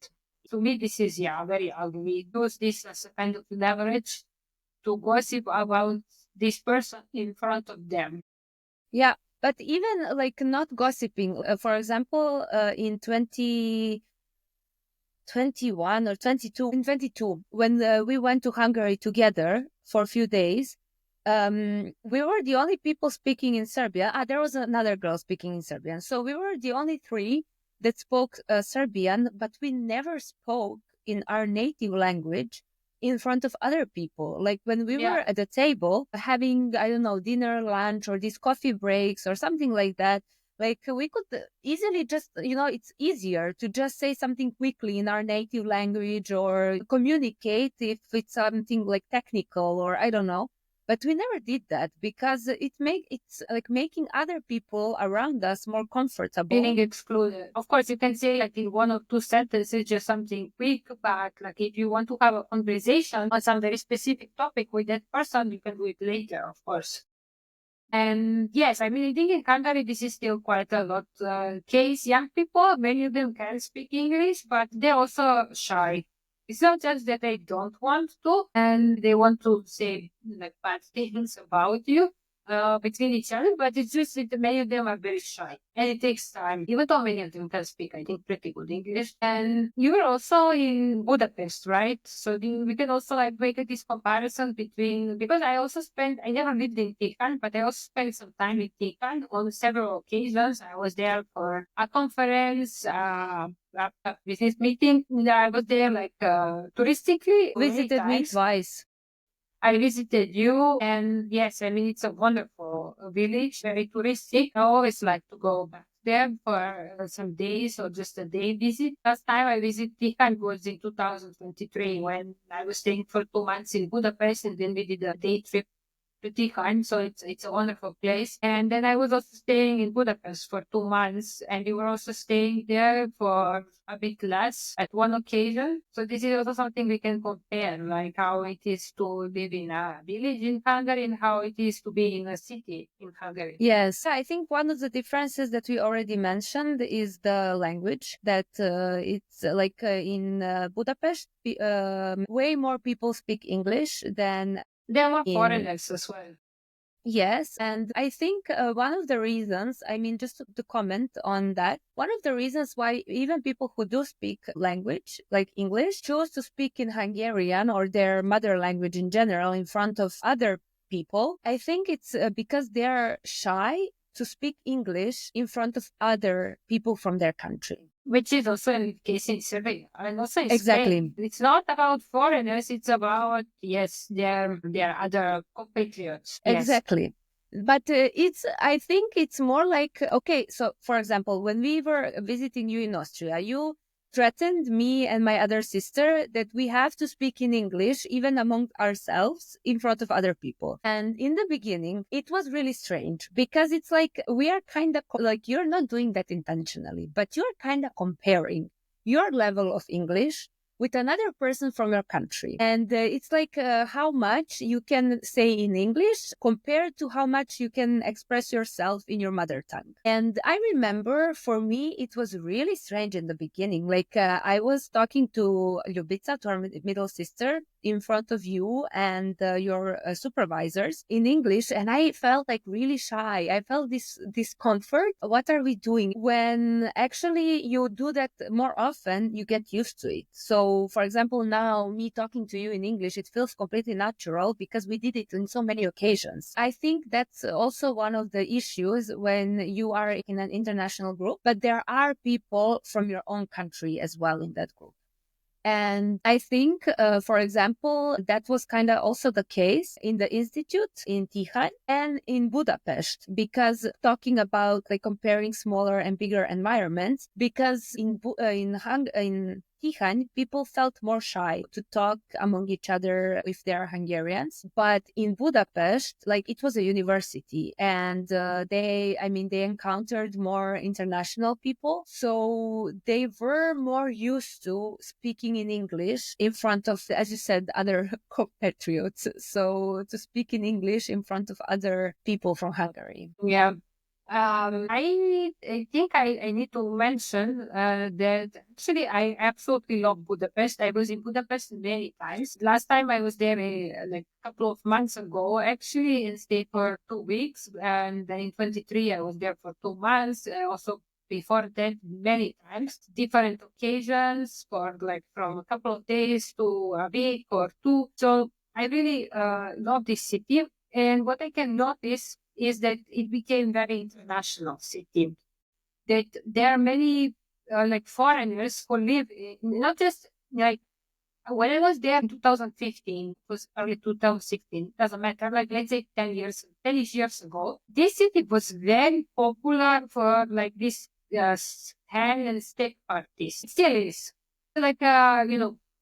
To me, this is, very ugly. We use this as a kind of leverage to gossip about this person in front of them. Yeah, but even like not gossiping, for example, in 2021 or 22, in 22, when we went to Hungary together for a few days, we were the only people speaking in Serbia. There was another girl speaking in Serbian. So we were the only three that spoke Serbian, but we never spoke in our native language in front of other people. Like when we were at the table having, I don't know, dinner, lunch, or these coffee breaks or something like that, like we could easily just, it's easier to just say something quickly in our native language or communicate if it's something like technical or I don't know. But we never did that because it's like making other people around us more comfortable. Feeling excluded. Of course, you can say like in one or two sentences, just something quick, but like if you want to have a conversation on some very specific topic with that person, you can do it later, of course. And yes, I mean, I think in Hungary, this is still quite a lot case. Young people, many of them can speak English, but they're also shy. It's not just that they don't want to and they want to say like bad things about you between each other, but it's just that many of them are very shy and it takes time. Even though many of them can speak, I think, pretty good English. And you were also in Budapest, right? So we can also like make this comparison between, because I never lived in Tihan, but I also spent some time in Tihan on several occasions. I was there for a conference, a business meeting. I was there like touristically. Visited me twice. I visited you, and yes, I mean, it's a wonderful village, very touristic. I always like to go back there for some days or just a day visit. Last time I visited Tihan was in 2023 when I was staying for 2 months in Budapest, and then we did a day trip to Tihan, so it's a wonderful place. And then I was also staying in Budapest for 2 months, and we were also staying there for a bit less at one occasion. So this is also something we can compare, like how it is to live in a village in Hungary and how it is to be in a city in Hungary. Yes, I think one of the differences that we already mentioned is the language, that it's like in Budapest, way more people speak English than there were foreigners as well. Yes. And I think one of the reasons, I mean, just to comment on that, one of the reasons why even people who do speak language like English choose to speak in Hungarian or their mother language in general in front of other people, I think it's because they're shy to speak English in front of other people from their country. Which is also the case in Serbia and also in Exactly. Spain. It's not about foreigners, it's about, their other compatriots. Yes. Exactly. But I think it's more like, okay, so for example, when we were visiting you in Austria, you threatened me and my other sister that we have to speak in English, even among ourselves, in front of other people. And in the beginning, it was really strange because it's like we are kind of like, you're not doing that intentionally, but you're kind of comparing your level of English with another person from your country. And it's like how much you can say in English compared to how much you can express yourself in your mother tongue. And I remember for me, it was really strange in the beginning. Like I was talking to Ljubica, to our middle sister, in front of you and your supervisors in English, and I felt like really shy. I felt this discomfort. What are we doing? When actually you do that more often, you get used to it. So, for example, now me talking to you in English, it feels completely natural because we did it in so many occasions. I think that's also one of the issues when you are in an international group, but there are people from your own country as well in that group. And I think, for example, that was kind of also the case in the institute in Tihany and in Budapest, because talking about like comparing smaller and bigger environments, because in Tihany, people felt more shy to talk among each other if they are Hungarians. But in Budapest, like it was a university and they encountered more international people. So they were more used to speaking in English in front of, as you said, other compatriots. So to speak in English in front of other people from Hungary. Yeah. I think I need to mention that actually I absolutely love Budapest. I was in Budapest many times. Last time I was there like a couple of months ago, actually, and stayed for 2 weeks. And then in 23, I was there for 2 months. Also before that, many times, different occasions for like from a couple of days to a week or two. So I really love this city. And what I can notice is that it became very international city. That there are many like foreigners who live in, not just like when I was there in 2015, it was early 2016, doesn't matter, like let's say 10 years ago, this city was very popular for like this hand and steak parties. It still is. Like,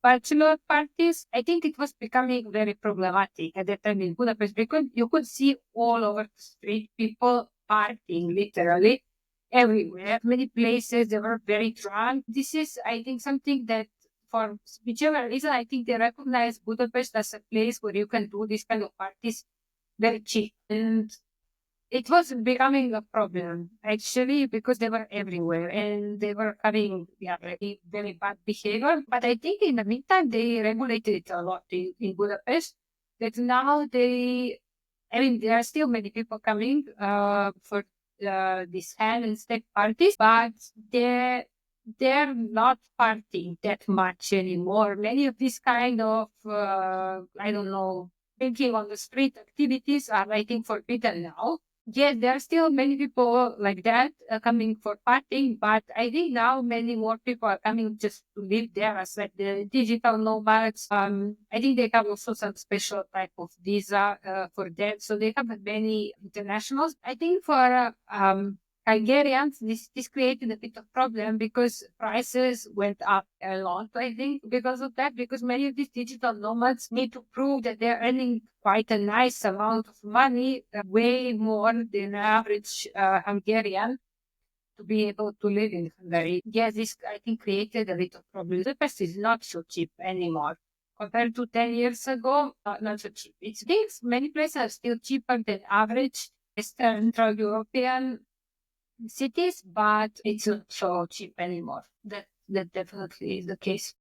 bachelor parties, I think it was becoming very problematic at that time in Budapest because you could see all over the street people partying literally everywhere. Many places they were very drunk. This is, I think, something that for whichever reason, I think they recognize Budapest as a place where you can do this kind of parties very cheap. And it was becoming a problem actually because they were everywhere and they were having very, very bad behavior. But I think in the meantime, they regulated it a lot in Budapest. That now there are still many people coming for these hand and step parties, but they're not partying that much anymore. Many of these kind of, I don't know, drinking on the street activities are, I think, forbidden now. Yes, there are still many people like that coming for partying, but I think now many more people are coming just to live there as like the digital nomads. I think they have also some special type of visa for that, so they have many internationals. I think for Hungarians, this created a bit of problem because prices went up a lot, I think, because of that, because many of these digital nomads need to prove that they're earning quite a nice amount of money, way more than average Hungarian to be able to live in Hungary. Yes, this, I think, created a little problem. Budapest is not so cheap anymore. Compared to 10 years ago, not so cheap. It's things, many places are still cheaper than average Eastern European cities, but it's not so cheap anymore. That definitely is the case.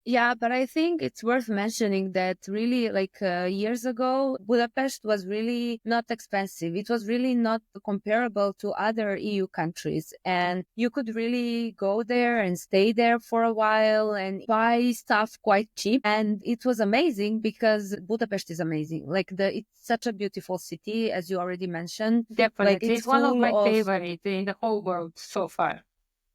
Yeah, but I think it's worth mentioning that really, like years ago, Budapest was really not expensive. It was really not comparable to other EU countries. And you could really go there and stay there for a while and buy stuff quite cheap. And it was amazing because Budapest is amazing. Like it's such a beautiful city, as you already mentioned. Definitely. Like it's one of my favorite in the whole world so far.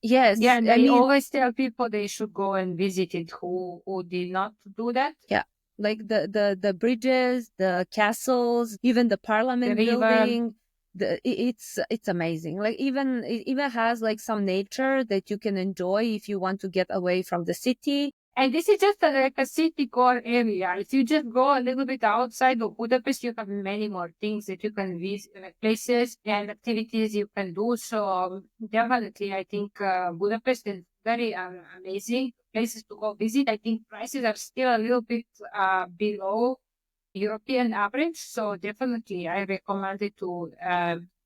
Yes. Yeah, and I always tell people they should go and visit it who did not do that. Yeah. Like the bridges, the castles, even the parliament building. It's amazing. Like it even has like some nature that you can enjoy if you want to get away from the city. And this is just like a city core area. If you just go a little bit outside of Budapest, you have many more things that you can visit, like places and activities you can do. So definitely, I think Budapest is very amazing places to go visit. I think prices are still a little bit below European average. So definitely, I recommend it to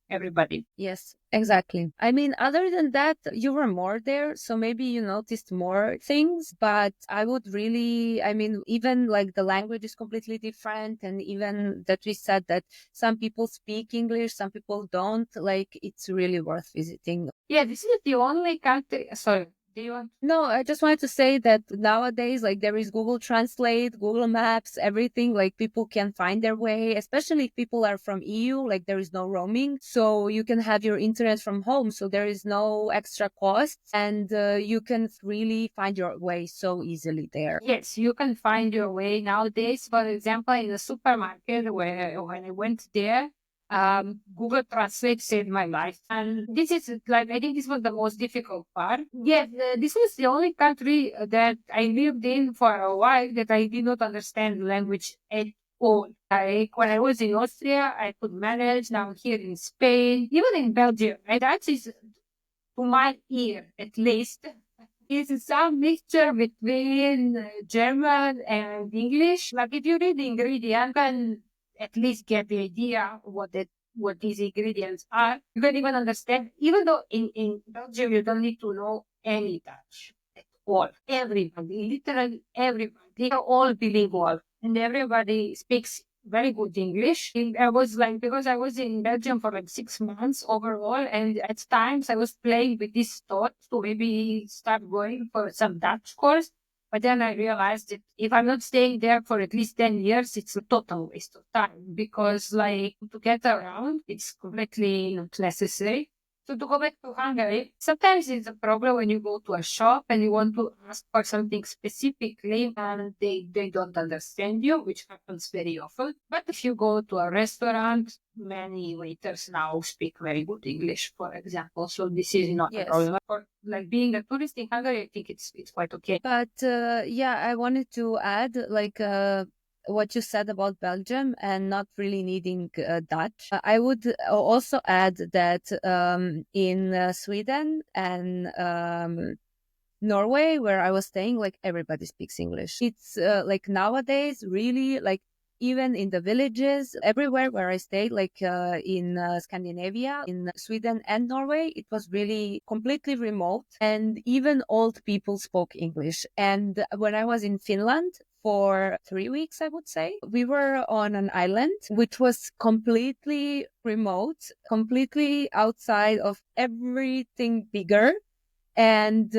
everybody. Yes, exactly. I mean, other than that, you were more there, so maybe you noticed more things, but I would really, I mean, even like the language is completely different, and even that we said that some people speak English, some people don't, like, it's really worth visiting. Yeah, this is the only country. Sorry, do you want? No, I just wanted to say that nowadays, like, there is Google Translate, Google Maps, everything. Like, people can find their way, especially if people are from EU. Like, there is no roaming, so you can have your internet from home. So there is no extra cost, and you can really find your way so easily there. Yes, you can find your way nowadays. For example, in the supermarket, where when I went there, Google Translate saved my life. And this is like, I think this was the most difficult part. Yeah, this was the only country that I lived in for a while that I did not understand the language at all. Like when I was in Austria, I could manage. Now here in Spain, even in Belgium, my Dutch is, to my ear at least, is some mixture between German and English. Like if you read the ingredients, you can at least get the idea what these ingredients are. You can even understand, even though in Belgium you don't need to know any Dutch at all. Everybody, literally everybody, they are all bilingual and everybody speaks very good English. And I was like, because I was in Belgium for like 6 months overall, and at times I was playing with this thought to maybe start going for some Dutch course. But then I realized that if I'm not staying there for at least 10 years, it's a total waste of time because, like, to get around, it's completely not necessary. So to go back to Hungary, sometimes it's a problem when you go to a shop and you want to ask for something specifically and they don't understand you, which happens very often. But if you go to a restaurant, many waiters now speak very good English, for example. So this is not a Yes. problem. For like being a tourist in Hungary, I think it's quite okay. But yeah, I wanted to add, like, what you said about Belgium and not really needing Dutch. I would also add that in Sweden and Norway, where I was staying, like, everybody speaks English. It's like nowadays, really, like, even in the villages, everywhere where I stayed, like in Scandinavia, in Sweden and Norway, it was really completely remote. And even old people spoke English. And when I was in Finland, for 3 weeks, I would say. We were on an island, which was completely remote, completely outside of everything bigger. And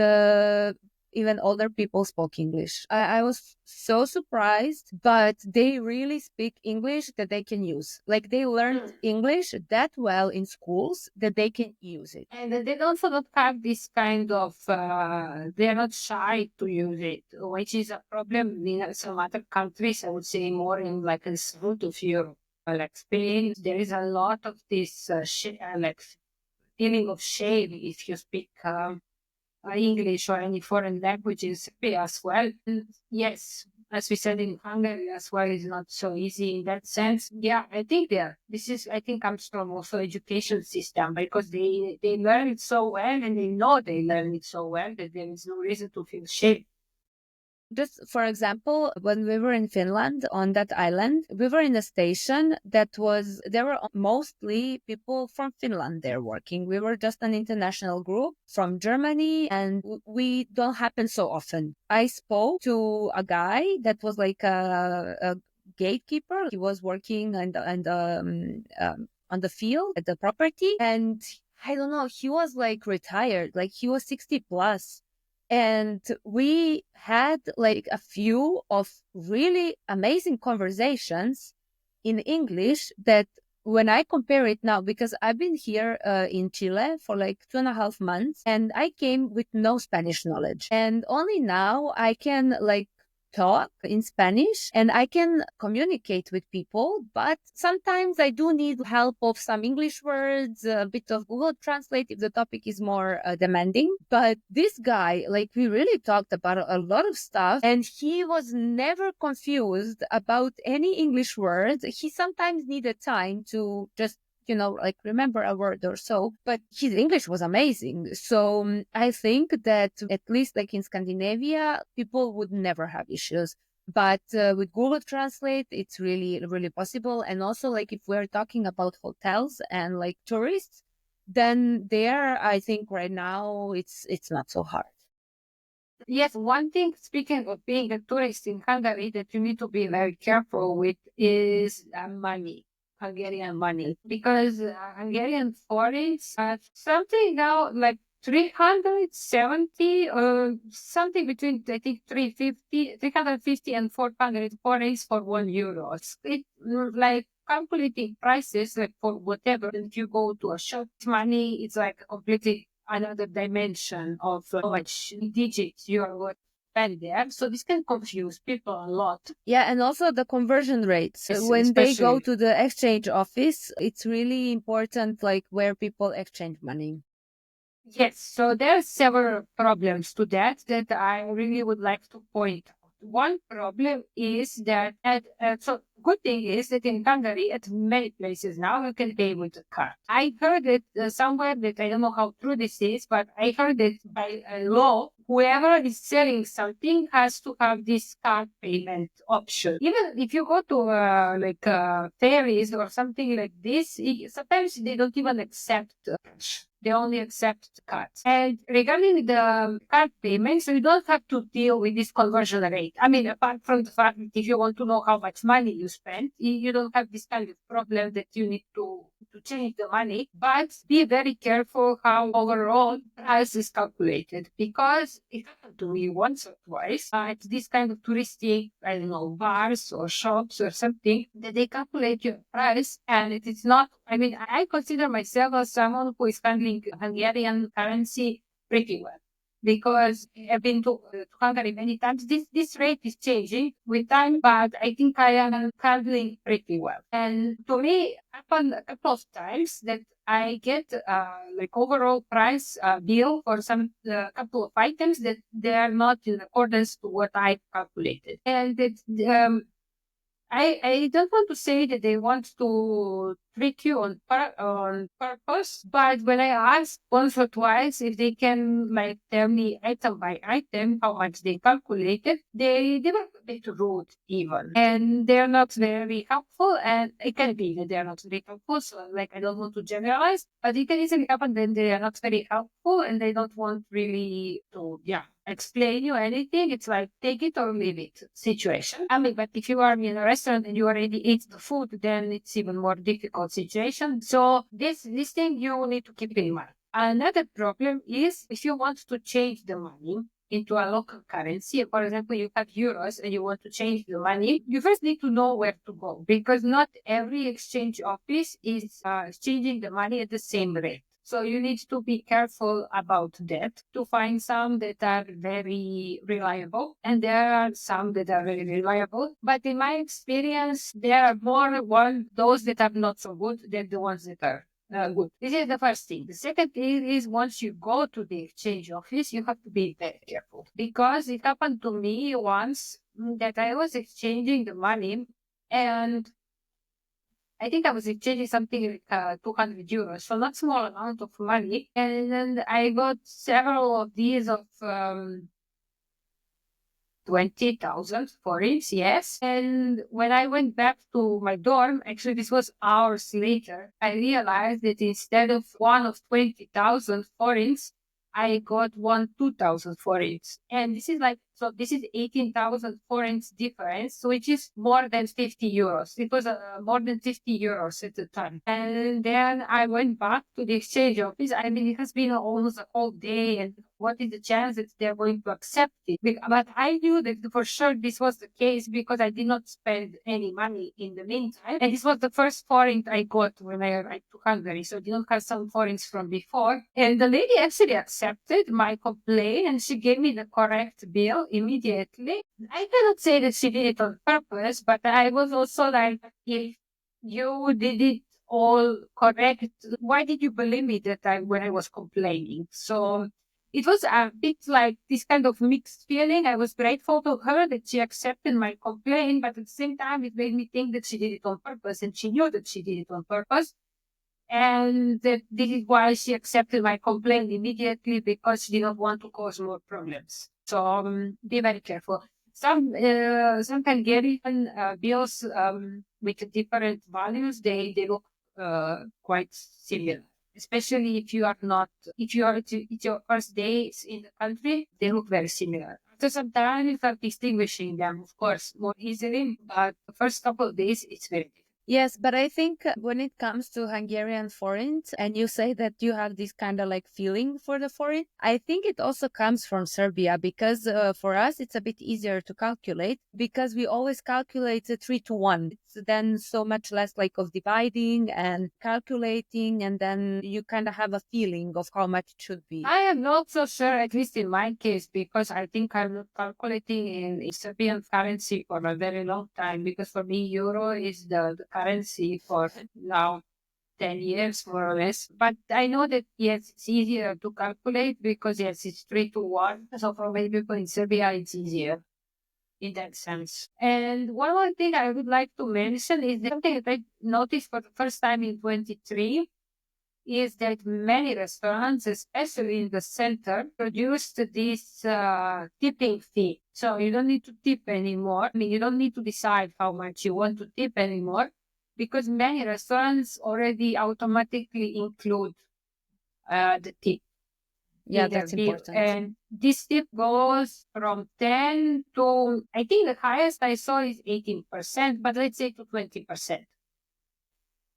even older people spoke English. I was so surprised, but they really speak English that they can use. Like, they learned English that well in schools that they can use it. And they also don't have this kind of, they're not shy to use it, which is a problem in some other countries, I would say more in like the south of Europe. Like Spain, there is a lot of this like feeling of shame if you speak English or any foreign languages as well. And yes, as we said in Hungary as well, is not so easy in that sense. Yeah, I think this is, I think, comes from also education system because they learn it so well and they know they learn it so well that there is no reason to feel shame. Just for example, when we were in Finland on that island, we were in a station that was, there were mostly people from Finland there working. We were just an international group from Germany, and we don't happen so often. I spoke to a guy that was like a gatekeeper. He was working on the field at the property, and I don't know, he was like retired, like he was 60 plus. And we had like a few of really amazing conversations in English that when I compare it now, because I've been here in Chile for like 2.5 months and I came with no Spanish knowledge. And only now I can like talk in Spanish and I can communicate with people, but sometimes I do need help of some English words, a bit of Google Translate if the topic is more demanding. But this guy, like, we really talked about a lot of stuff and he was never confused about any English words. He sometimes needed time to just like remember a word or so, but his English was amazing. So I think that at least like in Scandinavia, people would never have issues. But with Google Translate, it's really, really possible. And also, like, if we're talking about hotels and like tourists, then there, I think right now it's not so hard. Yes, one thing, speaking of being a tourist in Hungary, that you need to be very careful with is money, Hungarian money, because Hungarian forints are something now like 370 or something between, I think, 350 and 400 forints for €1. It like calculating prices like for whatever. If you go to a shop, money, it's like completely another dimension of how much digits you are going to spend there. So this can confuse people a lot. Yeah, and also the conversion rates. Yes, When they go especially. to the exchange office, it's really important, like where people exchange money. Yes, so there are several problems to that I really would like to point out. One problem is that so good thing is that in Hungary, at many places now, you can pay with a card. I heard it somewhere that I don't know how true this is, but I heard that by law, whoever is selling something has to have this card payment option. Even if you go to ferries or something like this, sometimes they don't even accept cash. They only accept cards. And regarding the card payments, so you don't have to deal with this conversion rate. I mean, apart from the fact that if you want to know how much money you spend, you don't have this kind of problem that you need to change the money. But be very careful how overall price is calculated, because it happened to me once or twice at this kind of touristic, I don't know, bars or shops or something, that they calculate your price and it is not. I mean, I consider myself as someone who is handling Hungarian currency pretty well, because I've been to Hungary many times. This rate is changing with time, but I think I am handling pretty well. And to me, happened a couple of times that I get like overall price bill for some couple of items that they are not in accordance to what I calculated, and it, I don't want to say that they want to trick you on purpose, but when I ask once or twice if they can like tell me item by item how much they calculated, they were a bit rude even, and they're not very helpful. And it can be that they're not very helpful. So like I don't want to generalize, but it can easily happen that they are not very helpful and they don't want really to explain you anything. It's like take it or leave it situation. I mean, but if you are in a restaurant and you already eat the food, then it's even more difficult situation. So this thing you need to keep in mind. Another problem is if you want to change the money into a local currency. For example, you have euros and you want to change the money, you first need to know where to go, because not every exchange office is exchanging the money at the same rate. So you need to be careful about that to find some that are very reliable, and there are some that are very reliable. But in my experience, there are more those that are not so good than the ones that are good. This is the first thing. The second thing is once you go to the exchange office, you have to be very careful, because it happened to me once that I was exchanging the money, and I think I was exchanging something like €200, so not small amount of money. And then I got several of these of 20,000 forints, yes. And when I went back to my dorm, actually this was hours later, I realized that instead of one of 20,000 forints, I got 2,000 forints. And this is like, so this is 18,000 forints difference, which is more than €50. It was more than €50 at the time. And then I went back to the exchange office. I mean, it has been almost a whole day, and what is the chance that they're going to accept it? But I knew that for sure this was the case because I did not spend any money in the meantime. And this was the first forint I got when I arrived to Hungary. So I did not have some forints from before. And the lady actually accepted my complaint and she gave me the correct bill immediately. I cannot say that she did it on purpose, but I was also like, if you did it all correct, why did you believe me that when I was complaining? So it was a bit like this kind of mixed feeling. I was grateful to her that she accepted my complaint, but at the same time, it made me think that she did it on purpose, and she knew that she did it on purpose. And that this is why she accepted my complaint immediately, because she did not want to cause more problems. So be very careful. Some Hungarian bills with different values, they look quite similar. Especially if you are not, if you are it's your first days in the country, they look very similar. After some time, you start distinguishing them, of course, more easily. But the first couple of days, it's very difficult. Yes, but I think when it comes to Hungarian forint, and you say that you have this kind of like feeling for the forint, I think it also comes from Serbia because for us it's a bit easier to calculate because we always calculate 3 to 1. It's then so much less like of dividing and calculating, and then you kind of have a feeling of how much it should be. I am not so sure, at least in my case, because I think I'm not calculating in Serbian currency for a very long time. Because for me, euro is the currency for now 10 years, more or less. But I know that, yes, it's easier to calculate because, yes, it's 3 to 1. So for many people in Serbia, it's easier in that sense. And one more thing I would like to mention is something that I noticed for the first time in 23 is that many restaurants, especially in the center, introduced this tipping fee. So you don't need to tip anymore. I mean, you don't need to decide how much you want to tip anymore because many restaurants already automatically include the tip. Yeah, that's important. And this tip goes from 10 to, I think the highest I saw is 18%, but let's say to 20%.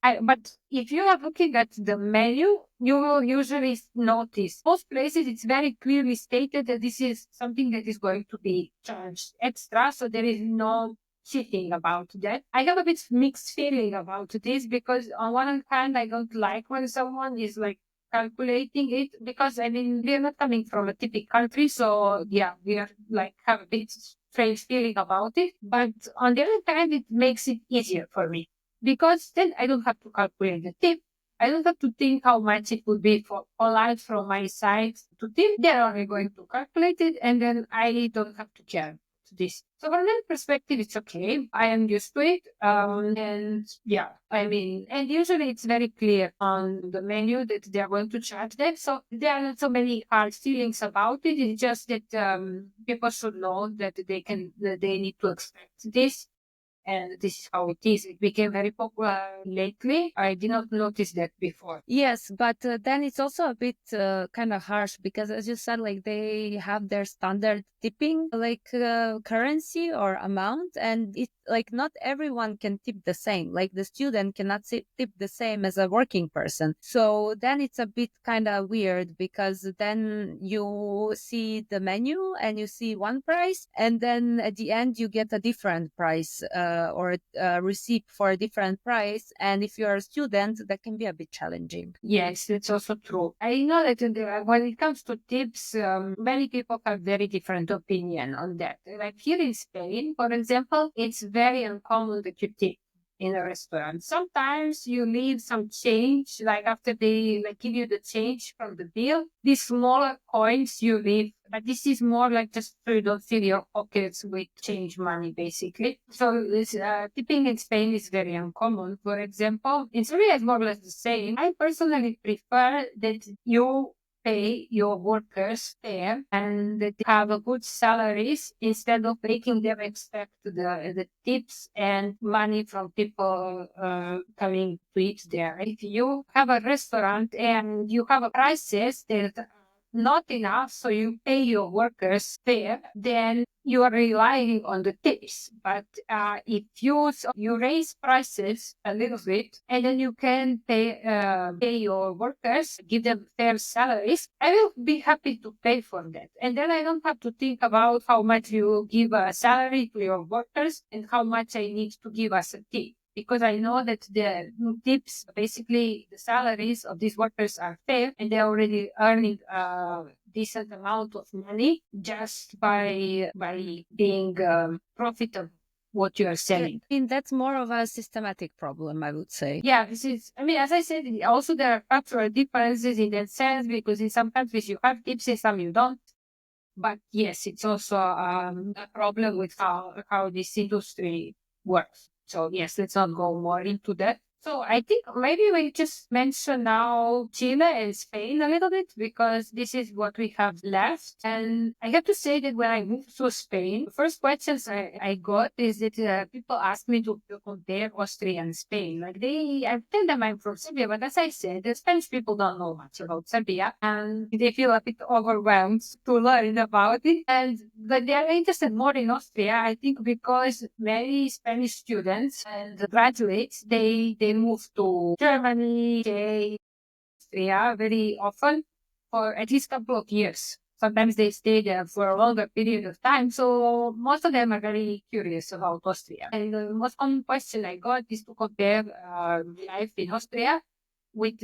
But if you are looking at the menu, you will usually notice most places it's very clearly stated that this is something that is going to be charged extra. So there is no cheating about that. I have a bit mixed feeling about this because on one hand, I don't like when someone is like calculating it because I mean, we are not coming from a typical country. So yeah, we are like have a bit strange feeling about it. But on the other hand, it makes it easier for me. Because then I don't have to calculate the tip. I don't have to think how much it would be for polite from my side to tip. They're only going to calculate it, and then I don't have to care to this. So from that perspective, it's okay. I am used to it. And yeah, I mean, and usually it's very clear on the menu that they are going to charge them. So there are not so many hard feelings about it. It's just that people should know that they need to expect this. And this is how it is. It became very popular lately. I did not notice that before. Yes, but then it's also a bit kind of harsh because, as you said, like they have their standard tipping like currency or amount, and it like not everyone can tip the same. Like the student cannot tip the same as a working person. So then it's a bit kind of weird because then you see the menu and you see one price, and then at the end you get a different price. Or a receipt for a different price. And if you're a student, that can be a bit challenging. Yes, that's also true. I know that when it comes to tips, many people have very different opinion on that. Like here in Spain, for example, it's very uncommon that you tip in a restaurant. Sometimes you leave some change, like after they like give you the change from the bill, these smaller coins you leave. But this is more like just so you don't fill your pockets with change money, basically. So this tipping in Spain is very uncommon. For example, in Serbia it's more or less the same. I personally prefer that you pay your workers fair and that they have a good salaries instead of making them expect the tips and money from people coming to eat there. If you have a restaurant and you have prices that are not enough, so you pay your workers fair, then you are relying on the tips. But if you raise prices a little bit, and then you can pay your workers, give them fair salaries, I will be happy to pay for that. And then I don't have to think about how much you give a salary to your workers and how much I need to give as a tip. Because I know that the tips, basically the salaries of these workers are fair and they're already earning a decent amount of money just by being profitable what you are selling. I mean, that's more of a systematic problem, I would say. Yeah, this is, I mean, as I said, also there are cultural differences in that sense because in some countries you have tips, in some you don't. But yes, it's also a problem with how this industry works. So yes, let's not go more into that. So I think maybe we just mention now Chile and Spain a little bit because this is what we have left. And I have to say that when I moved to Spain, the first questions I got is that people ask me to compare Austria and Spain. Like I tell them I'm from Serbia, but as I said, the Spanish people don't know much about Serbia and they feel a bit overwhelmed to learn about it. And but they are interested more in Austria, I think, because many Spanish students and graduates they move to Germany, Austria very often for at least a couple of years. Sometimes they stay there for a longer period of time. So most of them are very curious about Austria. And the most common question I got is to compare life in Austria with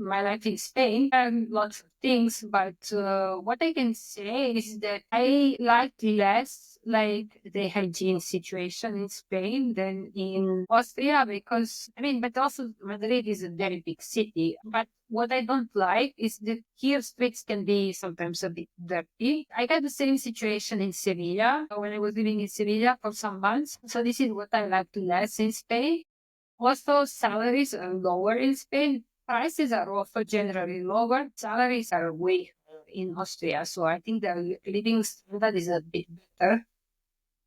my life in Spain and lots of things. But what I can say is that I like less like the hygiene situation in Spain than in Austria because I mean, but also Madrid is a very big city. But what I don't like is that here streets can be sometimes a bit dirty. I had the same situation in Sevilla when I was living in Sevilla for some months. So this is what I like less in Spain. Also, salaries are lower in Spain. Prices are also generally lower. Salaries are way higher in Austria. So I think the living standard is a bit better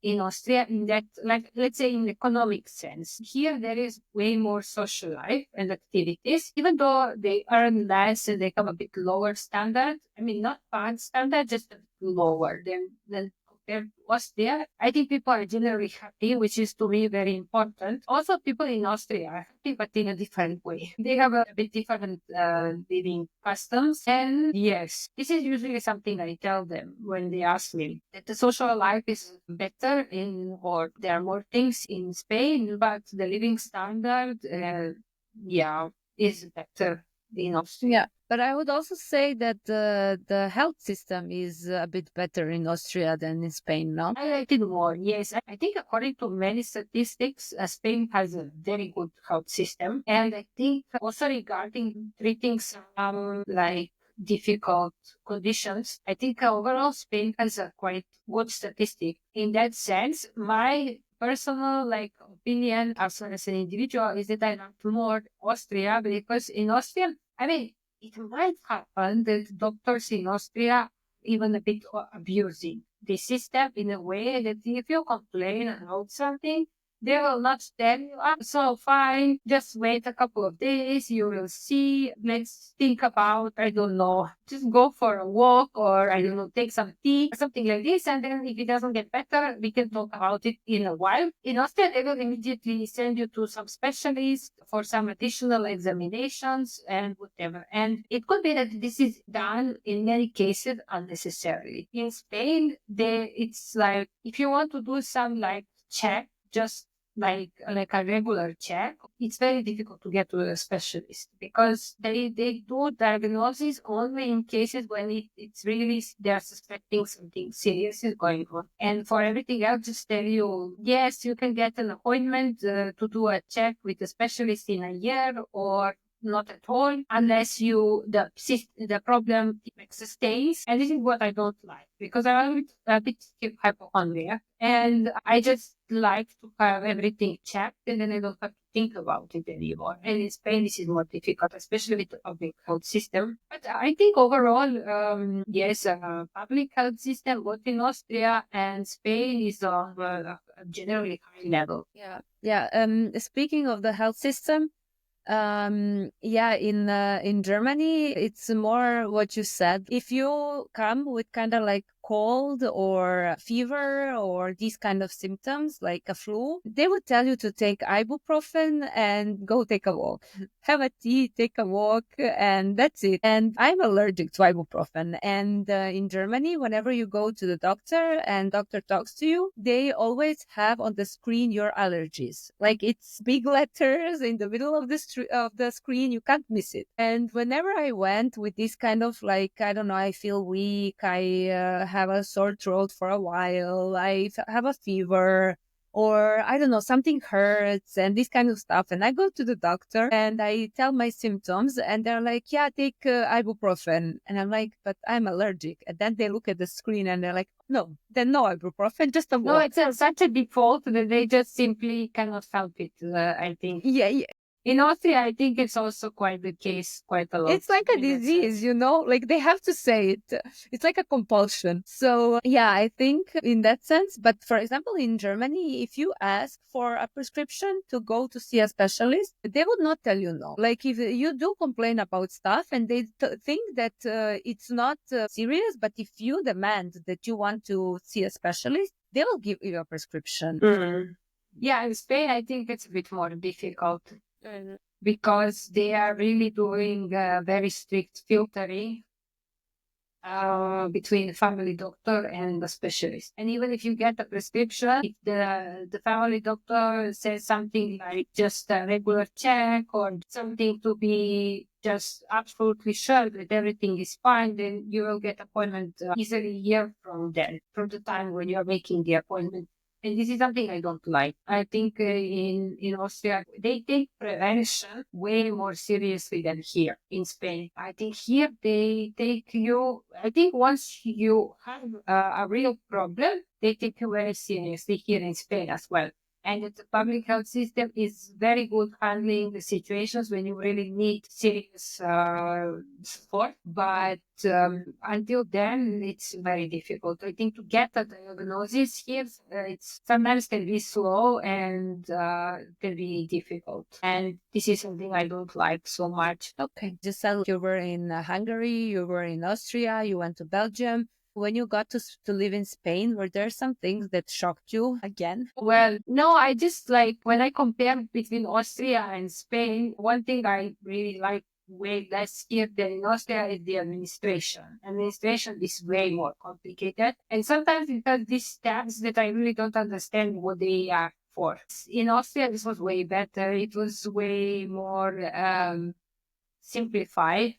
in Austria in that, like, let's say in economic sense. Here there is way more social life and activities, even though they earn less and they have a bit lower standard. I mean, not bad standard, just a bit lower than compared to Austria. I think people are generally happy, which is to me very important. Also, people in Austria are happy, but in a different way. They have a bit different living customs. And yes, this is usually something I tell them when they ask me that the social life is better or there are more things in Spain, but the living standard, yeah, is better in Austria. Yeah, but I would also say that the health system is a bit better in Austria than in Spain, no? I like it more, yes. I think according to many statistics, Spain has a very good health system. And I think also regarding treating some like difficult conditions, I think overall Spain has a quite good statistic. In that sense, my personal like opinion as an individual is that I like more Austria because in Austria, I mean, it might happen that doctors in Austria even a bit abusing the system in a way that if you complain about something, they will not tell you, "Ah, so fine, just wait a couple of days, you will see, let's think about, I don't know, just go for a walk or I don't know, take some tea or something like this. And then if it doesn't get better, we can talk about it in a while." In Austria, they will immediately send you to some specialist for some additional examinations and whatever. And it could be that this is done in many cases unnecessarily. In Spain, it's like if you want to do some like check, just like a regular check, it's very difficult to get to a specialist because they do diagnosis only in cases when it's really they're suspecting something serious is going on. And for everything else, just tell you, yes, you can get an appointment to do a check with a specialist in a year or not at all unless the problem sustains. And this is what I don't like because I'm a bit hypochondriac and I just like to have everything checked and then I don't have to think about it anymore. And in Spain, this is more difficult, especially with the public health system. But I think overall, yes, public health system, both in Austria and Spain, is on a generally high level. Yeah. Speaking of the health system, yeah, in Germany it's more what you said. If you come with kind of like cold or fever or these kind of symptoms like a flu, they would tell you to take ibuprofen and go take a walk. Have a tea, take a walk, and that's it. And I'm allergic to ibuprofen. And in Germany, whenever you go to the doctor and doctor talks to you, they always have on the screen your allergies. Like it's big letters in the middle of the screen. You can't miss it. And whenever I went with this kind of like, I don't know, I feel weak, I have a sore throat for a while, have a fever, or I don't know, something hurts and this kind of stuff. And I go to the doctor and I tell my symptoms and they're like, yeah, take ibuprofen. And I'm like, but I'm allergic. And then they look at the screen and they're like, no, then no ibuprofen, just a No, walk. it's such a default that they just simply cannot help it, I think. Yeah, In Austria, I think it's also quite the case, quite a lot. it's like a in that disease, sense. you know, like they have to say it. It's like a compulsion. So, yeah, I think in that sense. But for example, in Germany, if you ask for a prescription to go to see a specialist, they would not tell you no. Like if you do complain about stuff and they think that it's not serious, but if you demand that you want to see a specialist, they will give you a prescription. Mm. Yeah, in Spain, I think it's a bit more difficult because they are really doing very strict filtering between the family doctor and the specialist. And even if you get a prescription, if the family doctor says something like just a regular check or something to be just absolutely sure that everything is fine, then you will get appointment easily a year from then, from the time when you are making the appointment. And this is something I don't like. I think in Austria, they take prevention way more seriously than here in Spain. I think here they take you, I think once you have a real problem, they take you very seriously here in Spain as well. And the public health system is very good handling the situations when you really need serious support. But until then, it's very difficult. I think to get a diagnosis here, it's sometimes can be slow and can be difficult. And this is something I don't like so much. Okay. Just said you were in Hungary, you were in Austria, you went to Belgium. When you got to live in Spain, were there some things that shocked you again? Well, no, I just like when I compare between Austria and Spain, one thing I really like way less here than in Austria is the administration. Administration is way more complicated. And sometimes it has these tabs that I really don't understand what they are for. In Austria, this was way better. It was way more simplified.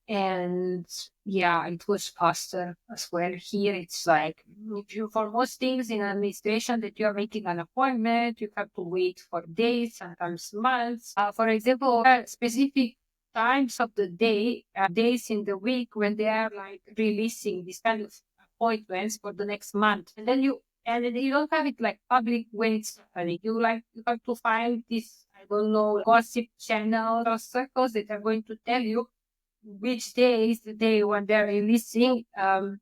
And yeah, it was faster as well. Here, it's like if you, for most things in administration that you are making an appointment, you have to wait for days, sometimes months. For example, specific times of the day, days in the week when they are like releasing these kind of appointments for the next month. And then you don't have it like public when it's happening. You have to find this, I don't know, gossip channel or circles that are going to tell you which day is the day when they're releasing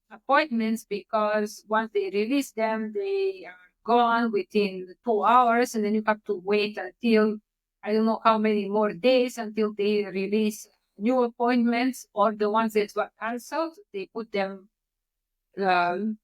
appointments, because once they release them, they are gone within 2 hours, and then you have to wait until I don't know how many more days until they release new appointments, or the ones that were cancelled, they put them on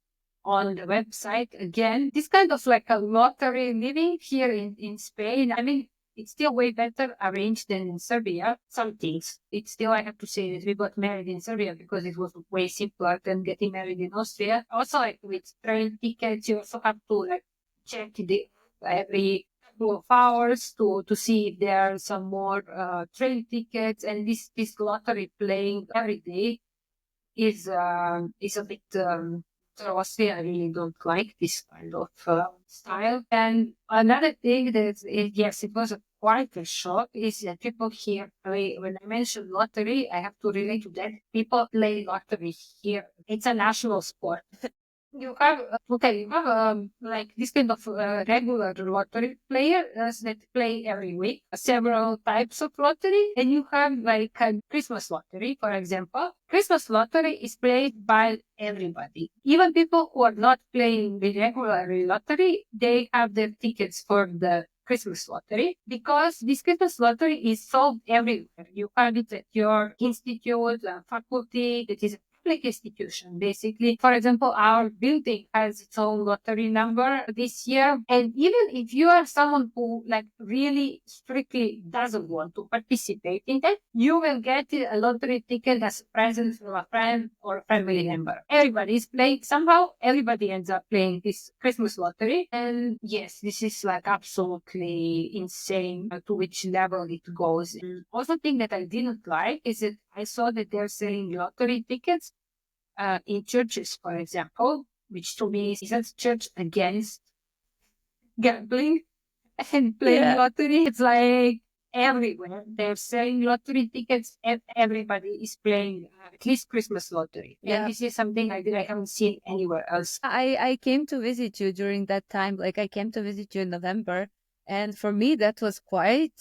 the website again. This kind of like a lottery living here in Spain. I mean, it's still way better arranged than in Serbia. Some things. It's still, I have to say that we got married in Serbia because it was way simpler than getting married in Austria. Also, like with train tickets, you also have to like check the every couple of hours to see if there are some more train tickets. And this lottery playing every day is a bit Austria. I really don't like this kind of style. And another thing that, yes, it was quite a shock is that people here, when I mention lottery, I have to relate to that. People play lottery here. It's a national sport. You have like this kind of regular lottery players that play every week, several types of lottery, and you have like a Christmas lottery, for example. Christmas lottery is played by everybody, even people who are not playing the regular lottery. They have their tickets for the Christmas lottery because this Christmas lottery is sold everywhere. You have it at your institute, faculty, that is public institution, basically. For example, our building has its own lottery number this year. And even if you are someone who like really strictly doesn't want to participate in that, you will get a lottery ticket as a present from a friend or a family member. Everybody is playing somehow. Everybody ends up playing this Christmas lottery. And yes, this is like absolutely insane to which level it goes. And also thing that I didn't like is that I saw that they're selling lottery tickets in churches, for example, which to me isn't church against gambling and playing lottery. It's like everywhere. They're selling lottery tickets and everybody is playing at least Christmas lottery. And this is something I haven't seen anywhere else. I came to visit you during that time. Like I came to visit you in November. And for me, that was quite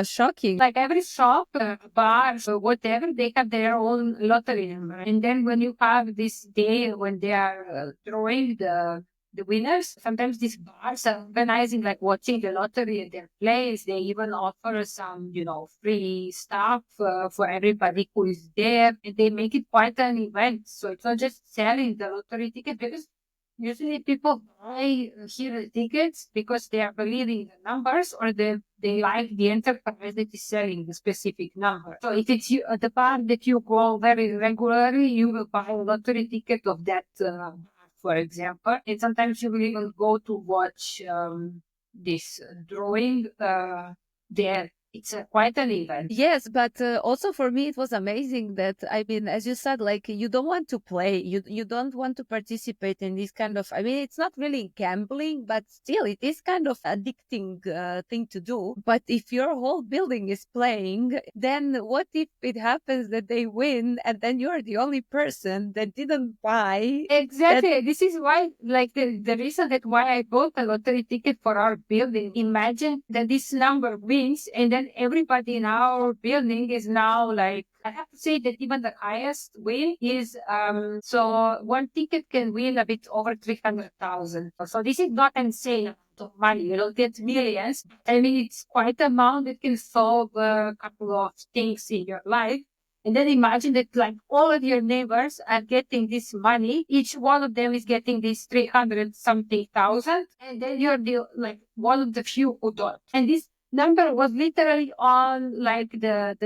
shocking. Like every shop, bar, whatever, they have their own lottery number. And then when you have this day when they are drawing the winners, sometimes these bars are organizing, like watching the lottery at their place. They even offer some, free stuff for everybody who is there. And they make it quite an event. So it's not just selling the lottery ticket, because usually people buy here tickets because they are believing the numbers, or they like the enterprise that is selling the specific number. So if it's at the bar that you go very regularly, you will buy a lottery ticket of that bar, for example. And sometimes you will even go to watch this drawing there. It's quite an event. Yes, but also for me, it was amazing that, I mean, as you said, like you don't want to play, you don't want to participate in this kind of, I mean, it's not really gambling, but still it is kind of addicting thing to do. But if your whole building is playing, then what if it happens that they win and then you're the only person that didn't buy? Exactly. This is why, like the reason that why I bought a lottery ticket for our building. Imagine that this number wins, and then everybody in our building is now like, I have to say that even the highest win is, so one ticket can win a bit over 300,000. So this is not insane amount of money. You don't get millions. I mean, it's quite an amount that can solve a couple of things in your life. And then imagine that like all of your neighbors are getting this money. Each one of them is getting this 300 something thousand. And then you're like one of the few who don't. And this number was literally on like the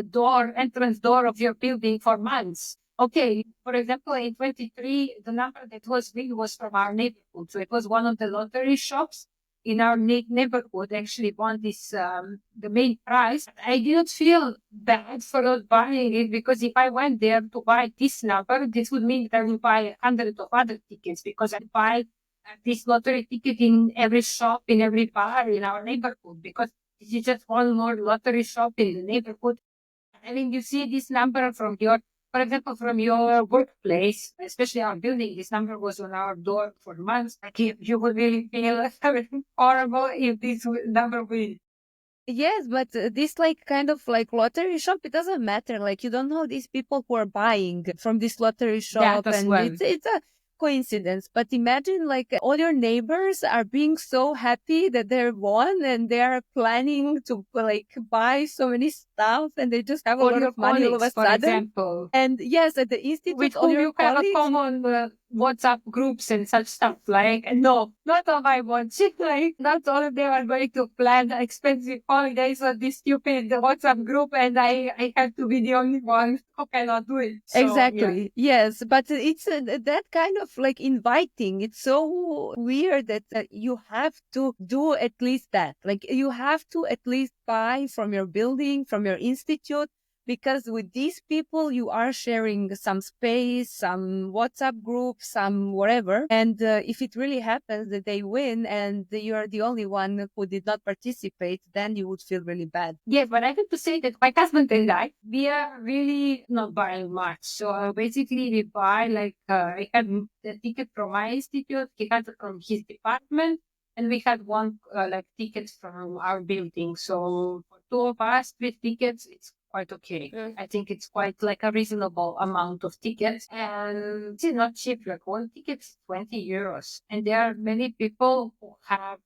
entrance door of your building for months. Okay, for example, in 23, the number that was big was from our neighborhood. So it was one of the lottery shops in our neighborhood actually won this, the main prize. I didn't feel bad for not buying it, because if I went there to buy this number, this would mean that I would buy 100 of other tickets, because I buy this lottery ticket in every shop, in every bar in our neighborhood, because this is just one more lottery shop in the neighborhood. I mean, you see this number from for example, from your workplace, especially our building, this number was on our door for months. Like you would really feel horrible if this number will. Yes, but this like kind of like lottery shop, it doesn't matter. Like you don't know these people who are buying from this lottery shop, That as and well. it's a coincidence. But imagine like all your neighbors are being so happy that they're won, and they are planning to like buy so many stuff, and they just have a All lot your of money all of a colleagues, for sudden. example, And yes, at the institute, with all whom your you have a colleagues. common WhatsApp groups and such stuff. Like, no, not all my ones. Like, not all of them are going to plan expensive holidays on this stupid WhatsApp group, and I have to be the only one who cannot do it. So, Exactly. Yes, but it's that kind of like inviting. It's so weird that you have to do at least that. Like you have to at least buy from your building, from your institute, because with these people you are sharing some space, some WhatsApp group, some whatever. And if it really happens that they win and you are the only one who did not participate, then you would feel really bad. Yeah, but I have to say that my husband and I, we are really not buying much. So basically, we buy like, I had the ticket from my institute, he had it from his department, and we had one like tickets from our building. So for two of us, with tickets, it's quite okay. I think it's quite like a reasonable amount of tickets, and it's not cheap. Like one ticket is 20 euros, and there are many people who have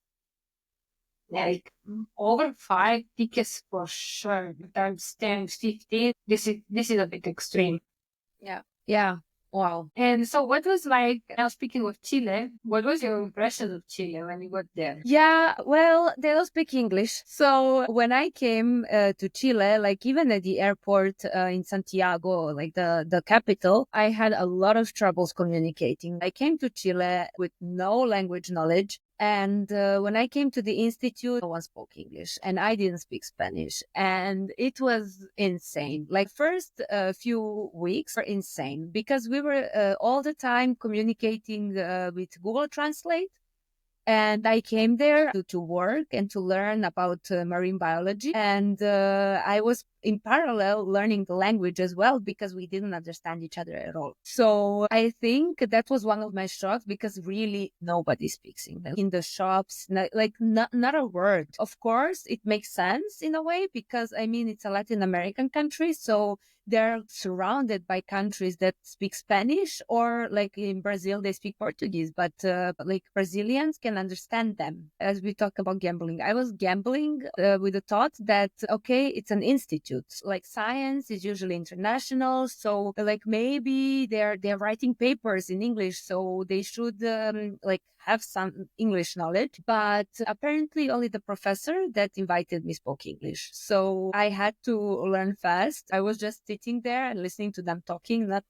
like over 5 tickets for sure, times 10, 15. This is a bit extreme. Yeah. Yeah. Wow. And so what was like, now speaking of Chile, what was your impression of Chile when you got there? Yeah, well, they don't speak English. So when I came to Chile, like even at the airport in Santiago, like the capital, I had a lot of troubles communicating. I came to Chile with no language knowledge. And when I came to the institute, no one spoke English and I didn't speak Spanish. And it was insane. Like first few weeks were insane because we were all the time communicating with Google Translate. And I came there to work and to learn about marine biology. And I was in parallel learning the language as well because we didn't understand each other at all. So I think that was one of my shocks because really nobody speaks English in the shops, not a word. Of course, it makes sense in a way because I mean, it's a Latin American country. So they're surrounded by countries that speak Spanish, or like in Brazil, they speak Portuguese, but like Brazilians can understand them. As we talk about gambling, I was gambling with the thought that, okay, it's an institute. Like science is usually international. So like maybe they're writing papers in English. So they should like have some English knowledge, but apparently only the professor that invited me spoke English. So I had to learn fast. I was just sitting there and listening to them talking, not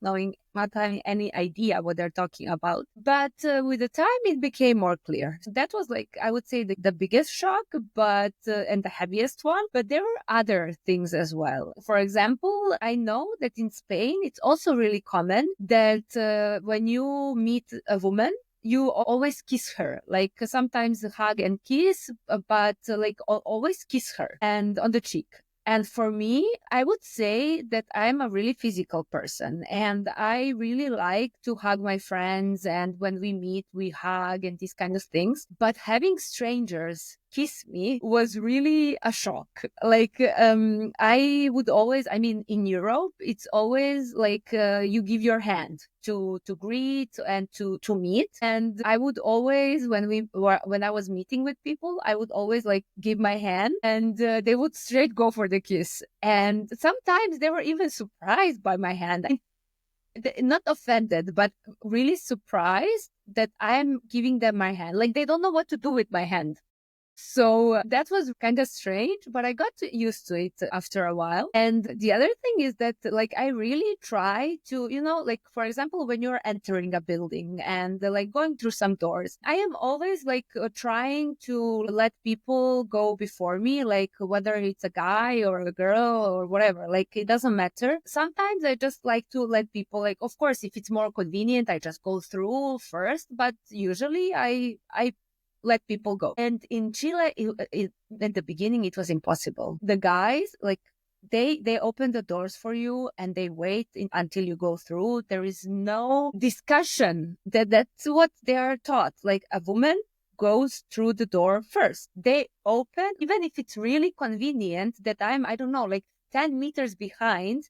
having any idea what they're talking about. But with the time, it became more clear. So that was like, I would say the biggest shock, but and the heaviest one. But there were other things as well. For example, I know that in Spain, it's also really common that when you meet a woman, you always kiss her, like sometimes hug and kiss, but like always kiss her and on the cheek. And for me, I would say that I'm a really physical person and I really like to hug my friends. And when we meet, we hug and these kind of things. But having strangers kiss me was really a shock. Like, I would always, I mean, in Europe, it's always like you give your hand to greet and to meet. And I would always, when I was meeting with people, I would always like give my hand and they would straight go for the kiss. And sometimes they were even surprised by my hand. Not offended, but really surprised that I'm giving them my hand. Like they don't know what to do with my hand. So that was kind of strange, but I got used to it after a while. And the other thing is that, like, I really try to, like, for example, when you're entering a building and like going through some doors, I am always like trying to let people go before me, like whether it's a guy or a girl or whatever, like it doesn't matter. Sometimes I just like to let people, like, of course, if it's more convenient, I just go through first, but usually I let people go. And in Chile, at the beginning, it was impossible. The guys, like, they open the doors for you and they wait until you go through. There is no discussion. That's what they are taught. Like, a woman goes through the door first. They open, even if it's really convenient that I don't know, like 10 meters behind.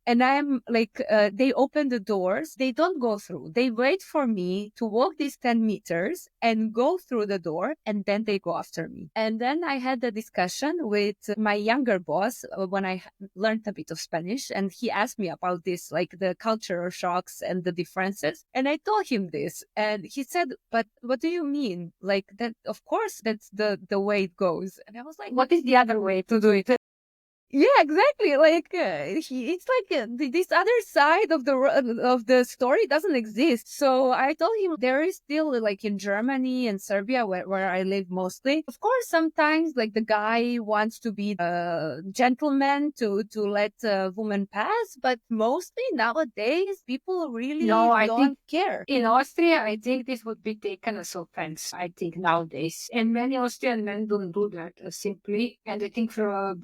And I'm like, they open the doors. They don't go through. They wait for me to walk these 10 meters and go through the door. And then they go after me. And then I had a discussion with my younger boss when I learned a bit of Spanish. And he asked me about this, like the cultural shocks and the differences. And I told him this. And he said, but what do you mean? Like that, of course, that's the way it goes. And I was like, what is the other way to do it? Yeah, exactly. Like it's like this other side of the story doesn't exist. So I told him there is still, like in Germany and Serbia where I live mostly. Of course, sometimes like the guy wants to be a gentleman to let a woman pass, but mostly nowadays people really don't care. In Austria, I think this would be taken as offense. I think nowadays, and many Austrian men don't do that simply. And I think from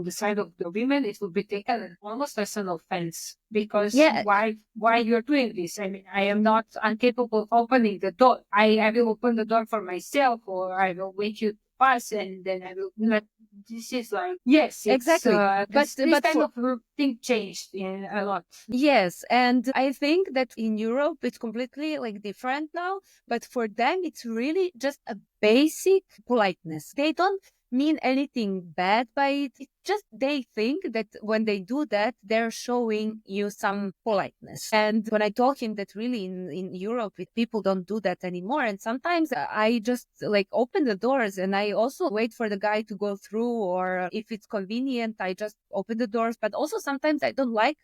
the side of the women, it would be taken almost as an offense because why you're doing this? I mean, I am not incapable of opening the door. I will open the door for myself, or I will wait you to pass, and then I will let. This is like, yes, exactly. But this kind of thing changed a lot. Yes, and I think that in Europe it's completely like different now. But for them, it's really just a basic politeness. They don't mean anything bad by it. It's just they think that when they do that, they're showing you some politeness. And when I told him that really in Europe, people don't do that anymore. And sometimes I just like open the doors and I also wait for the guy to go through, or if it's convenient, I just open the doors. But also sometimes I don't like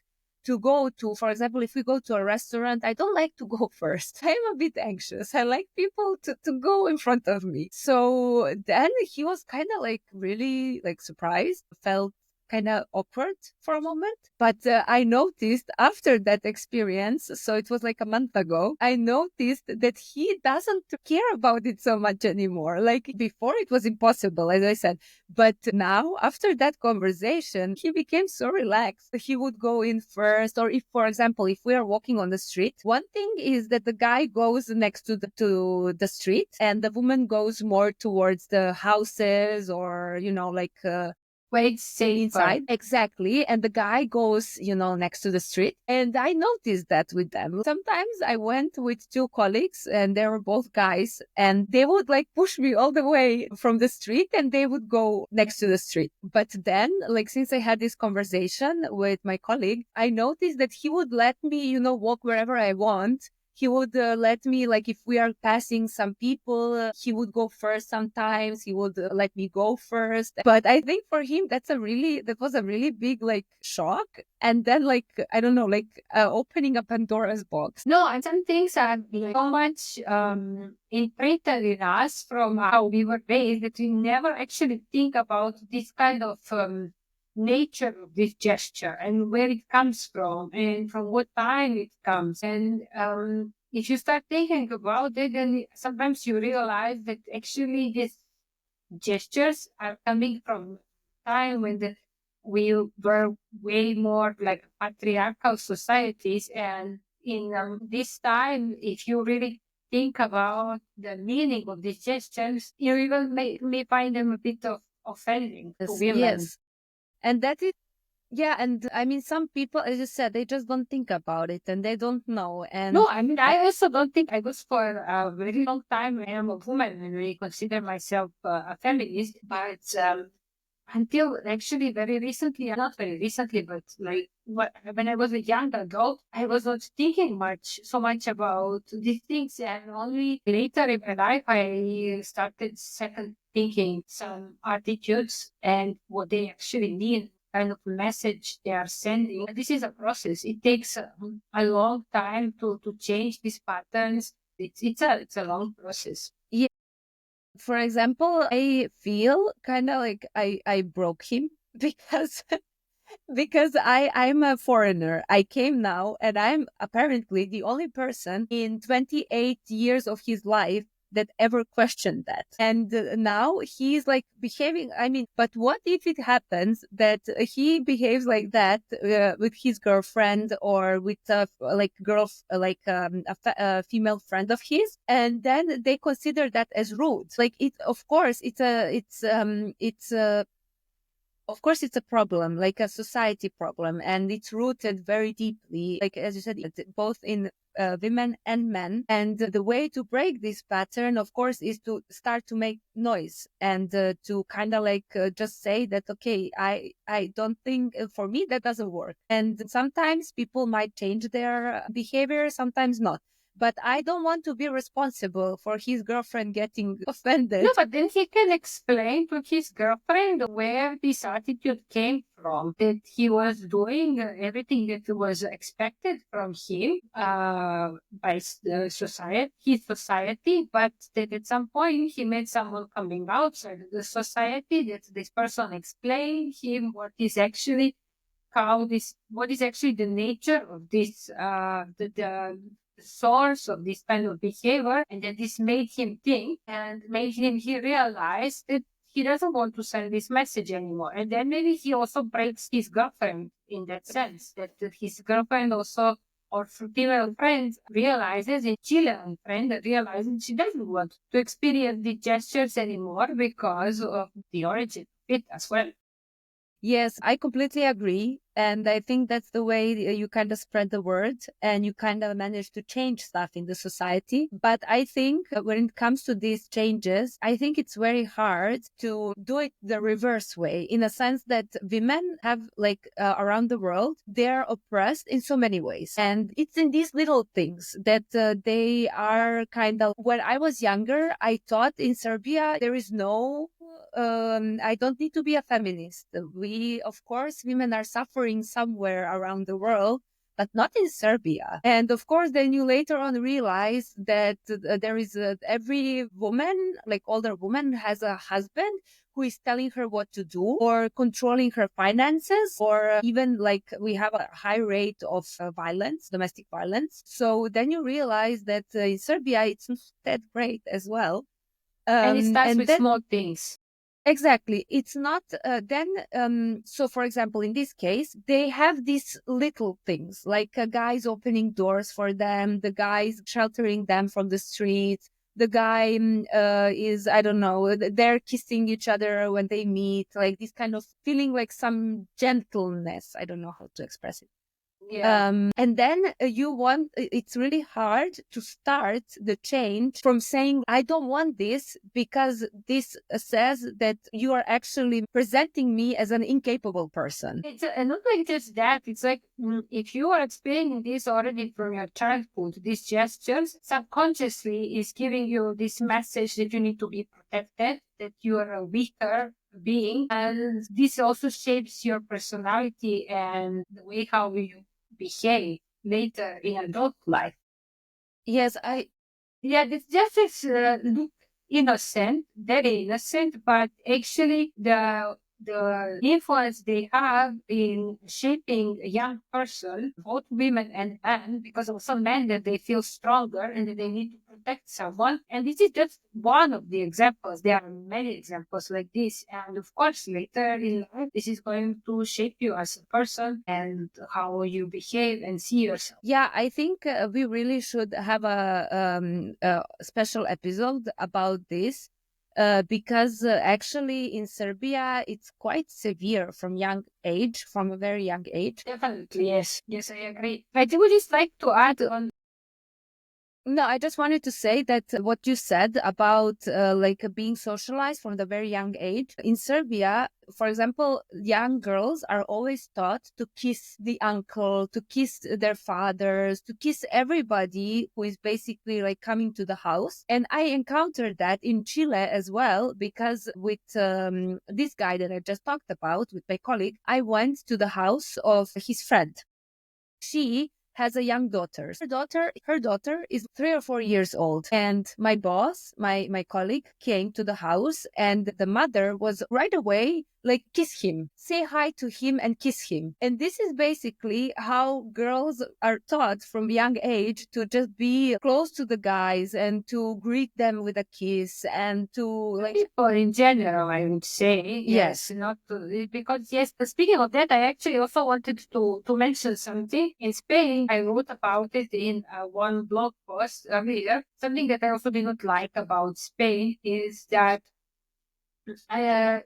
to go to, for example, if we go to a restaurant, I don't like to go first. I'm a bit anxious. I like people to go in front of me. So then he was kind of like really like surprised, felt kind of awkward for a moment. But I noticed after that experience, so it was like a month ago, I noticed that he doesn't care about it so much anymore. Like before, it was impossible, as I said. But now, after that conversation, he became so relaxed. He would go in first, or if, for example, if we are walking on the street, one thing is that the guy goes next to the street, and the woman goes more towards the houses, or like Wait, safer. inside. Exactly. And the guy goes, next to the street. And I noticed that with them. Sometimes I went with two colleagues and they were both guys, and they would like push me all the way from the street and they would go next to the street. But then, like, since I had this conversation with my colleague, I noticed that he would let me, walk wherever I want. He would let me, like, if we are passing some people, he would go first sometimes. He would let me go first. But I think for him, that was a really big, like, shock. And then, like, I don't know, like, opening a Pandora's box. No, and some things are like, so much imprinted in us from how we were raised that we never actually think about this kind of nature of this gesture and where it comes from and from what time it comes. And if you start thinking about it, then sometimes you realize that actually these gestures are coming from time when we were way more like patriarchal societies. And in this time, if you really think about the meaning of these gestures, you even may find them a bit of offending to women. Yes. And that is, yeah. And I mean, some people, as you said, they just don't think about it and they don't know. And no, I mean, I also don't think I was for a very long time. I am a woman and I consider myself a feminist, but until actually very recently, not very recently, but like when I was a young adult, I was not thinking so much about these things. And only later in my life, I started second thinking some attitudes and what they actually mean, kind of message they are sending. This is a process. It takes a long time to change these patterns. It's a long process. yeah. For example, I feel kind of like I broke him because I'm a foreigner. I came now and I'm apparently the only person in 28 years of his life that ever questioned that. And now he's like behaving, I mean, but what if it happens that he behaves like that with his girlfriend or with a female friend of his, and then they consider that as rude. Like, it, of course, of course, it's a problem, like a society problem, and it's rooted very deeply, like, as you said, both in women and men. And the way to break this pattern, of course, is to start to make noise and to kind of like just say that, okay, I don't think, for me, that doesn't work. And sometimes people might change their behavior, sometimes not. But I don't want to be responsible for his girlfriend getting offended. No, but then he can explain to his girlfriend where this attitude came from, that he was doing everything that was expected from him by the his society, but that at some point he made someone coming outside the society, that this person explained him what is actually the nature of this, the source of this kind of behavior, and that this made him think and made he realize that he doesn't want to send this message anymore. And then maybe he also breaks his girlfriend in that sense, that his girlfriend also, or female friend, realizes, a Chilean friend realizes she doesn't want to experience the gestures anymore because of the origin of it as well. Yes, I completely agree. And I think that's the way you kind of spread the word and you kind of manage to change stuff in the society. But I think when it comes to these changes, I think it's very hard to do it the reverse way, in a sense that women have, like, around the world, they're oppressed in so many ways. And it's in these little things that they are kind of, when I was younger, I thought in Serbia, there is no I don't need to be a feminist. Of course, women are suffering somewhere around the world, but not in Serbia. And of course, then you later on realize that there is every woman, like older woman, has a husband who is telling her what to do or controlling her finances, or even like we have a high rate of violence, domestic violence. So then you realize that in Serbia, it's not that great as well. And it starts with then, small things. exactly. It's not so for example, in this case, they have these little things like guys opening doors for them, the guys sheltering them from the street, the guy is, I don't know, they're kissing each other when they meet, like this kind of feeling like some gentleness. I don't know how to express it. Yeah. And then it's really hard to start the change from saying, I don't want this because this says that you are actually presenting me as an incapable person. It's not like just that. It's like if you are experiencing this already from your childhood, these gestures subconsciously is giving you this message that you need to be protected, that you are a weaker being. And this also shapes your personality and the way how you behave later in adult life. Yes, this gestures look innocent, very innocent, but actually the influence they have in shaping a young person, both women and men, because also men that they feel stronger and that they need to protect someone. And this is just one of the examples. There are many examples like this. And of course, later in life, this is going to shape you as a person and how you behave and see yourself. Yeah, I think we really should have a special episode about this. Because actually in Serbia, it's quite severe from a very young age. Definitely, yes. Yes, I agree. I would just like to add on. No, I just wanted to say that what you said about like being socialized from the very young age. In Serbia, for example, young girls are always taught to kiss the uncle, to kiss their fathers, to kiss everybody who is basically like coming to the house. And I encountered that in Chile as well, because with this guy that I just talked about, with my colleague, I went to the house of his friend. She has a young daughter. Her daughter is 3 or 4 years old. And my boss, my colleague, came to the house, and the mother was right away like, kiss him, say hi to him and kiss him. And this is basically how girls are taught from young age to just be close to the guys and to greet them with a kiss and to like people in general, I would say. Yes. Not to, because yes, speaking of that, I actually also wanted to mention something. In Spain, I wrote about it in one blog post earlier. Something that I also did not like about Spain is that there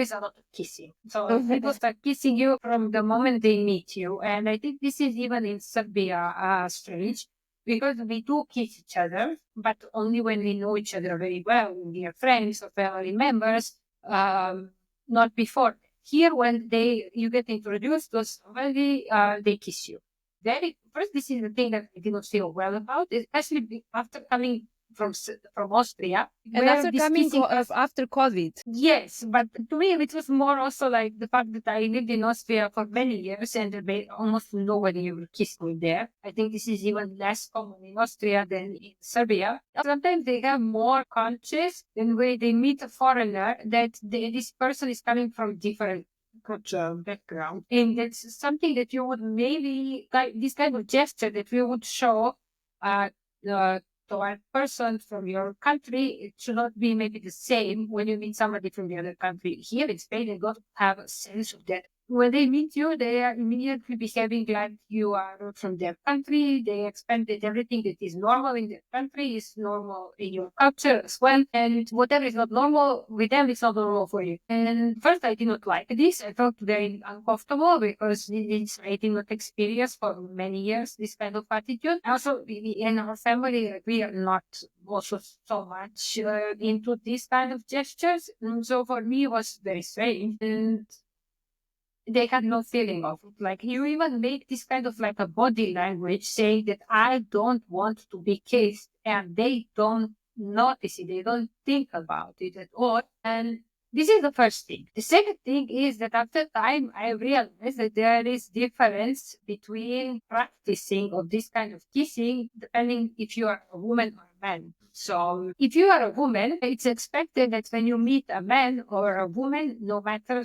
is a lot of kissing. So people start kissing you from the moment they meet you. And I think this is even in Serbia strange, because we do kiss each other, but only when we know each other very well, when we are friends or family members, not before. Here, when you get introduced to somebody, they kiss you. First, this is the thing that I did not feel well about, especially after coming from Austria. And where after this coming kissing after COVID. Yes, but to me, it was more also like the fact that I lived in Austria for many years and almost nobody ever kissed me there. I think this is even less common in Austria than in Serbia. Sometimes they have more conscious than when they meet a foreigner that this person is coming from different culture background. And that's something that you would maybe, like this kind of gesture that we would show uh, to a person from your country, it should not be maybe the same when you meet somebody from the other country. Here in Spain, they got to have a sense of that. When they meet you, they are immediately behaving like you are from their country. They expect that everything that is normal in their country is normal in your culture as well. And whatever is not normal with them is not normal for you. And first, I did not like this. I felt very uncomfortable because I did not experience for many years this kind of attitude. Also, in our family, we are not also so much into these kind of gestures. And so for me, it was very strange. And they had no feeling of it. Like you even make this kind of like a body language saying that I don't want to be kissed, and they don't notice it. They don't think about it at all. And This is the first thing. The second thing is that after time, I realized that there is difference between practicing of this kind of kissing, depending if you are a woman or a man. So if you are a woman, it's expected that when you meet a man or a woman, no matter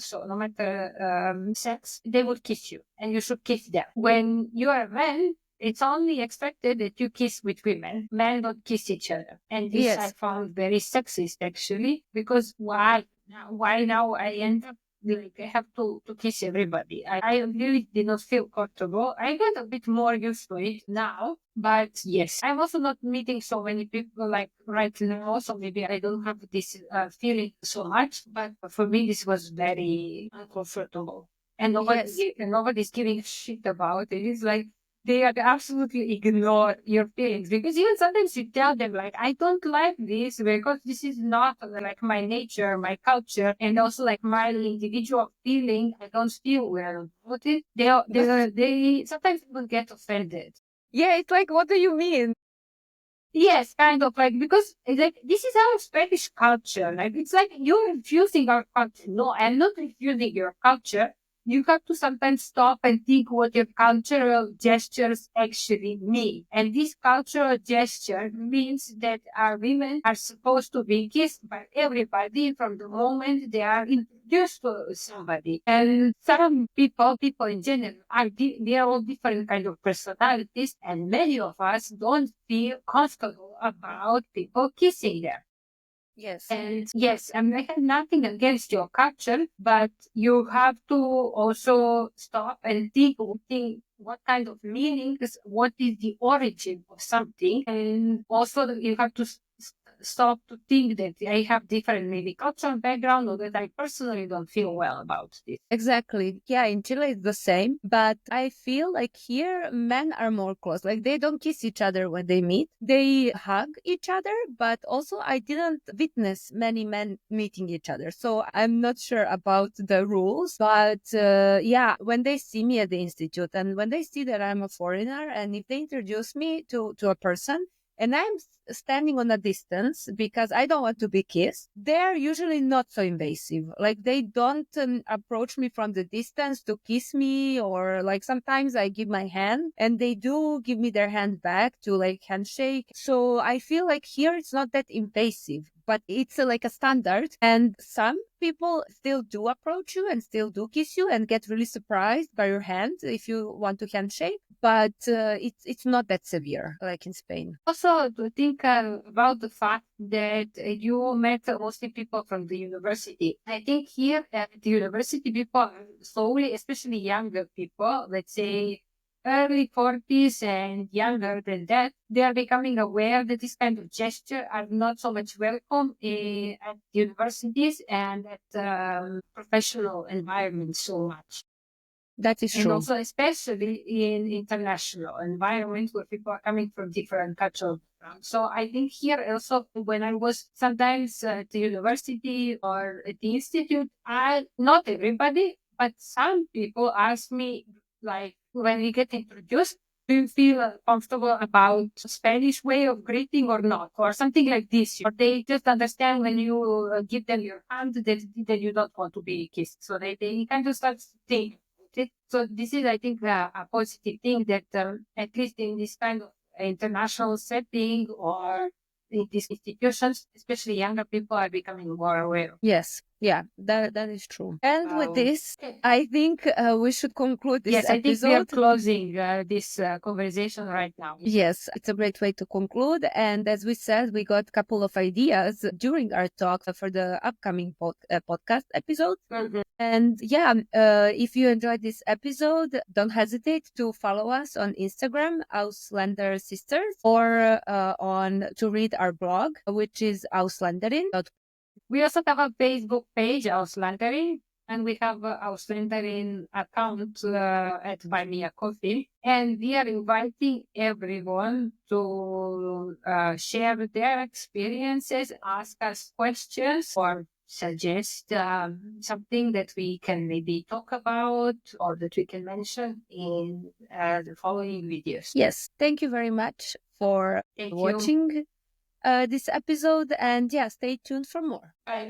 sex, they will kiss you and you should kiss them. When you are a man, it's only expected that you kiss with women. Men don't kiss each other. And this I found very sexist actually, because why now I end up like I have to kiss everybody. I really did not feel comfortable. I get a bit more used to it now. But yes, I'm also not meeting so many people like right now, so maybe I don't have this feeling so much. But for me, this was very uncomfortable. And nobody's giving a shit about it. It's like they absolutely ignore your feelings, because even sometimes you tell them like, I don't like this because this is not like my nature, my culture, and also like my individual feeling. I don't feel well about it. They sometimes people get offended. Yeah, it's like, what do you mean? Yes, kind of like, because it's like this is our Spanish culture. Like it's like you're refusing our culture. No, I'm not refusing your culture. You have to sometimes stop and think what your cultural gestures actually mean. And this cultural gesture means that our women are supposed to be kissed by everybody from the moment they are introduced to somebody. And some people in general, they are all different kind of personalities, and many of us don't feel comfortable about people kissing them. Yes. And yes, I mean, I have nothing against your culture, but you have to also stop and think what kind of meaning is, what is the origin of something. And also you have to stop to think that I have different maybe cultural background, or that I personally don't feel well about this. Exactly. Yeah, in Chile it's the same, but I feel like here men are more close. Like they don't kiss each other when they meet. They hug each other, but also I didn't witness many men meeting each other. So I'm not sure about the rules, but yeah, when they see me at the institute and when they see that I'm a foreigner and if they introduce me to a person, and I'm standing on a distance because I don't want to be kissed, they're usually not so invasive. Like they don't approach me from the distance to kiss me, or like sometimes I give my hand and they do give me their hand back to like handshake. So I feel like here it's not that invasive, but it's like a standard. And some people still do approach you and still do kiss you and get really surprised by your hand if you want to handshake, but it's not that severe like in Spain. Also, to think about the fact that you met mostly people from the university. I think here at the university, people are slowly, especially younger people, let's say early 40s and younger than that, they are becoming aware that this kind of gesture are not so much welcome at universities and at professional environments so much. That is And true. also, especially in international environments where people are coming from different cultural backgrounds. So I think here also, when I was sometimes at the university or at the institute, not everybody, but some people ask me, like, when we get introduced, do you feel comfortable about Spanish way of greeting or not? Or something like this. Or they just understand when you give them your hand that you don't want to be kissed. So they kind of start thinking. So this is, I think, a positive thing that at least in this kind of international setting or in these institutions, especially younger people are becoming more aware. Yes. Yeah, that is true. And with this, Okay. I think we should conclude this Yes, I think we are episode. closing this conversation right now. Yes, it's a great way to conclude. And as we said, we got a couple of ideas during our talk for the upcoming podcast episode. Mhm. And yeah, if you enjoyed this episode, don't hesitate to follow us on Instagram, Ausländer Sisters, or on to read our blog, which is ausländerin.com. We also have a Facebook page, Auslanderin, and we have Auslanderin account at Buy Me a Coffee. And we are inviting everyone to share their experiences, ask us questions, or suggest something that we can maybe talk about or that we can mention in the following videos. Yes, thank you very much for Thank you. watching this episode, and yeah, stay tuned for more. Bye.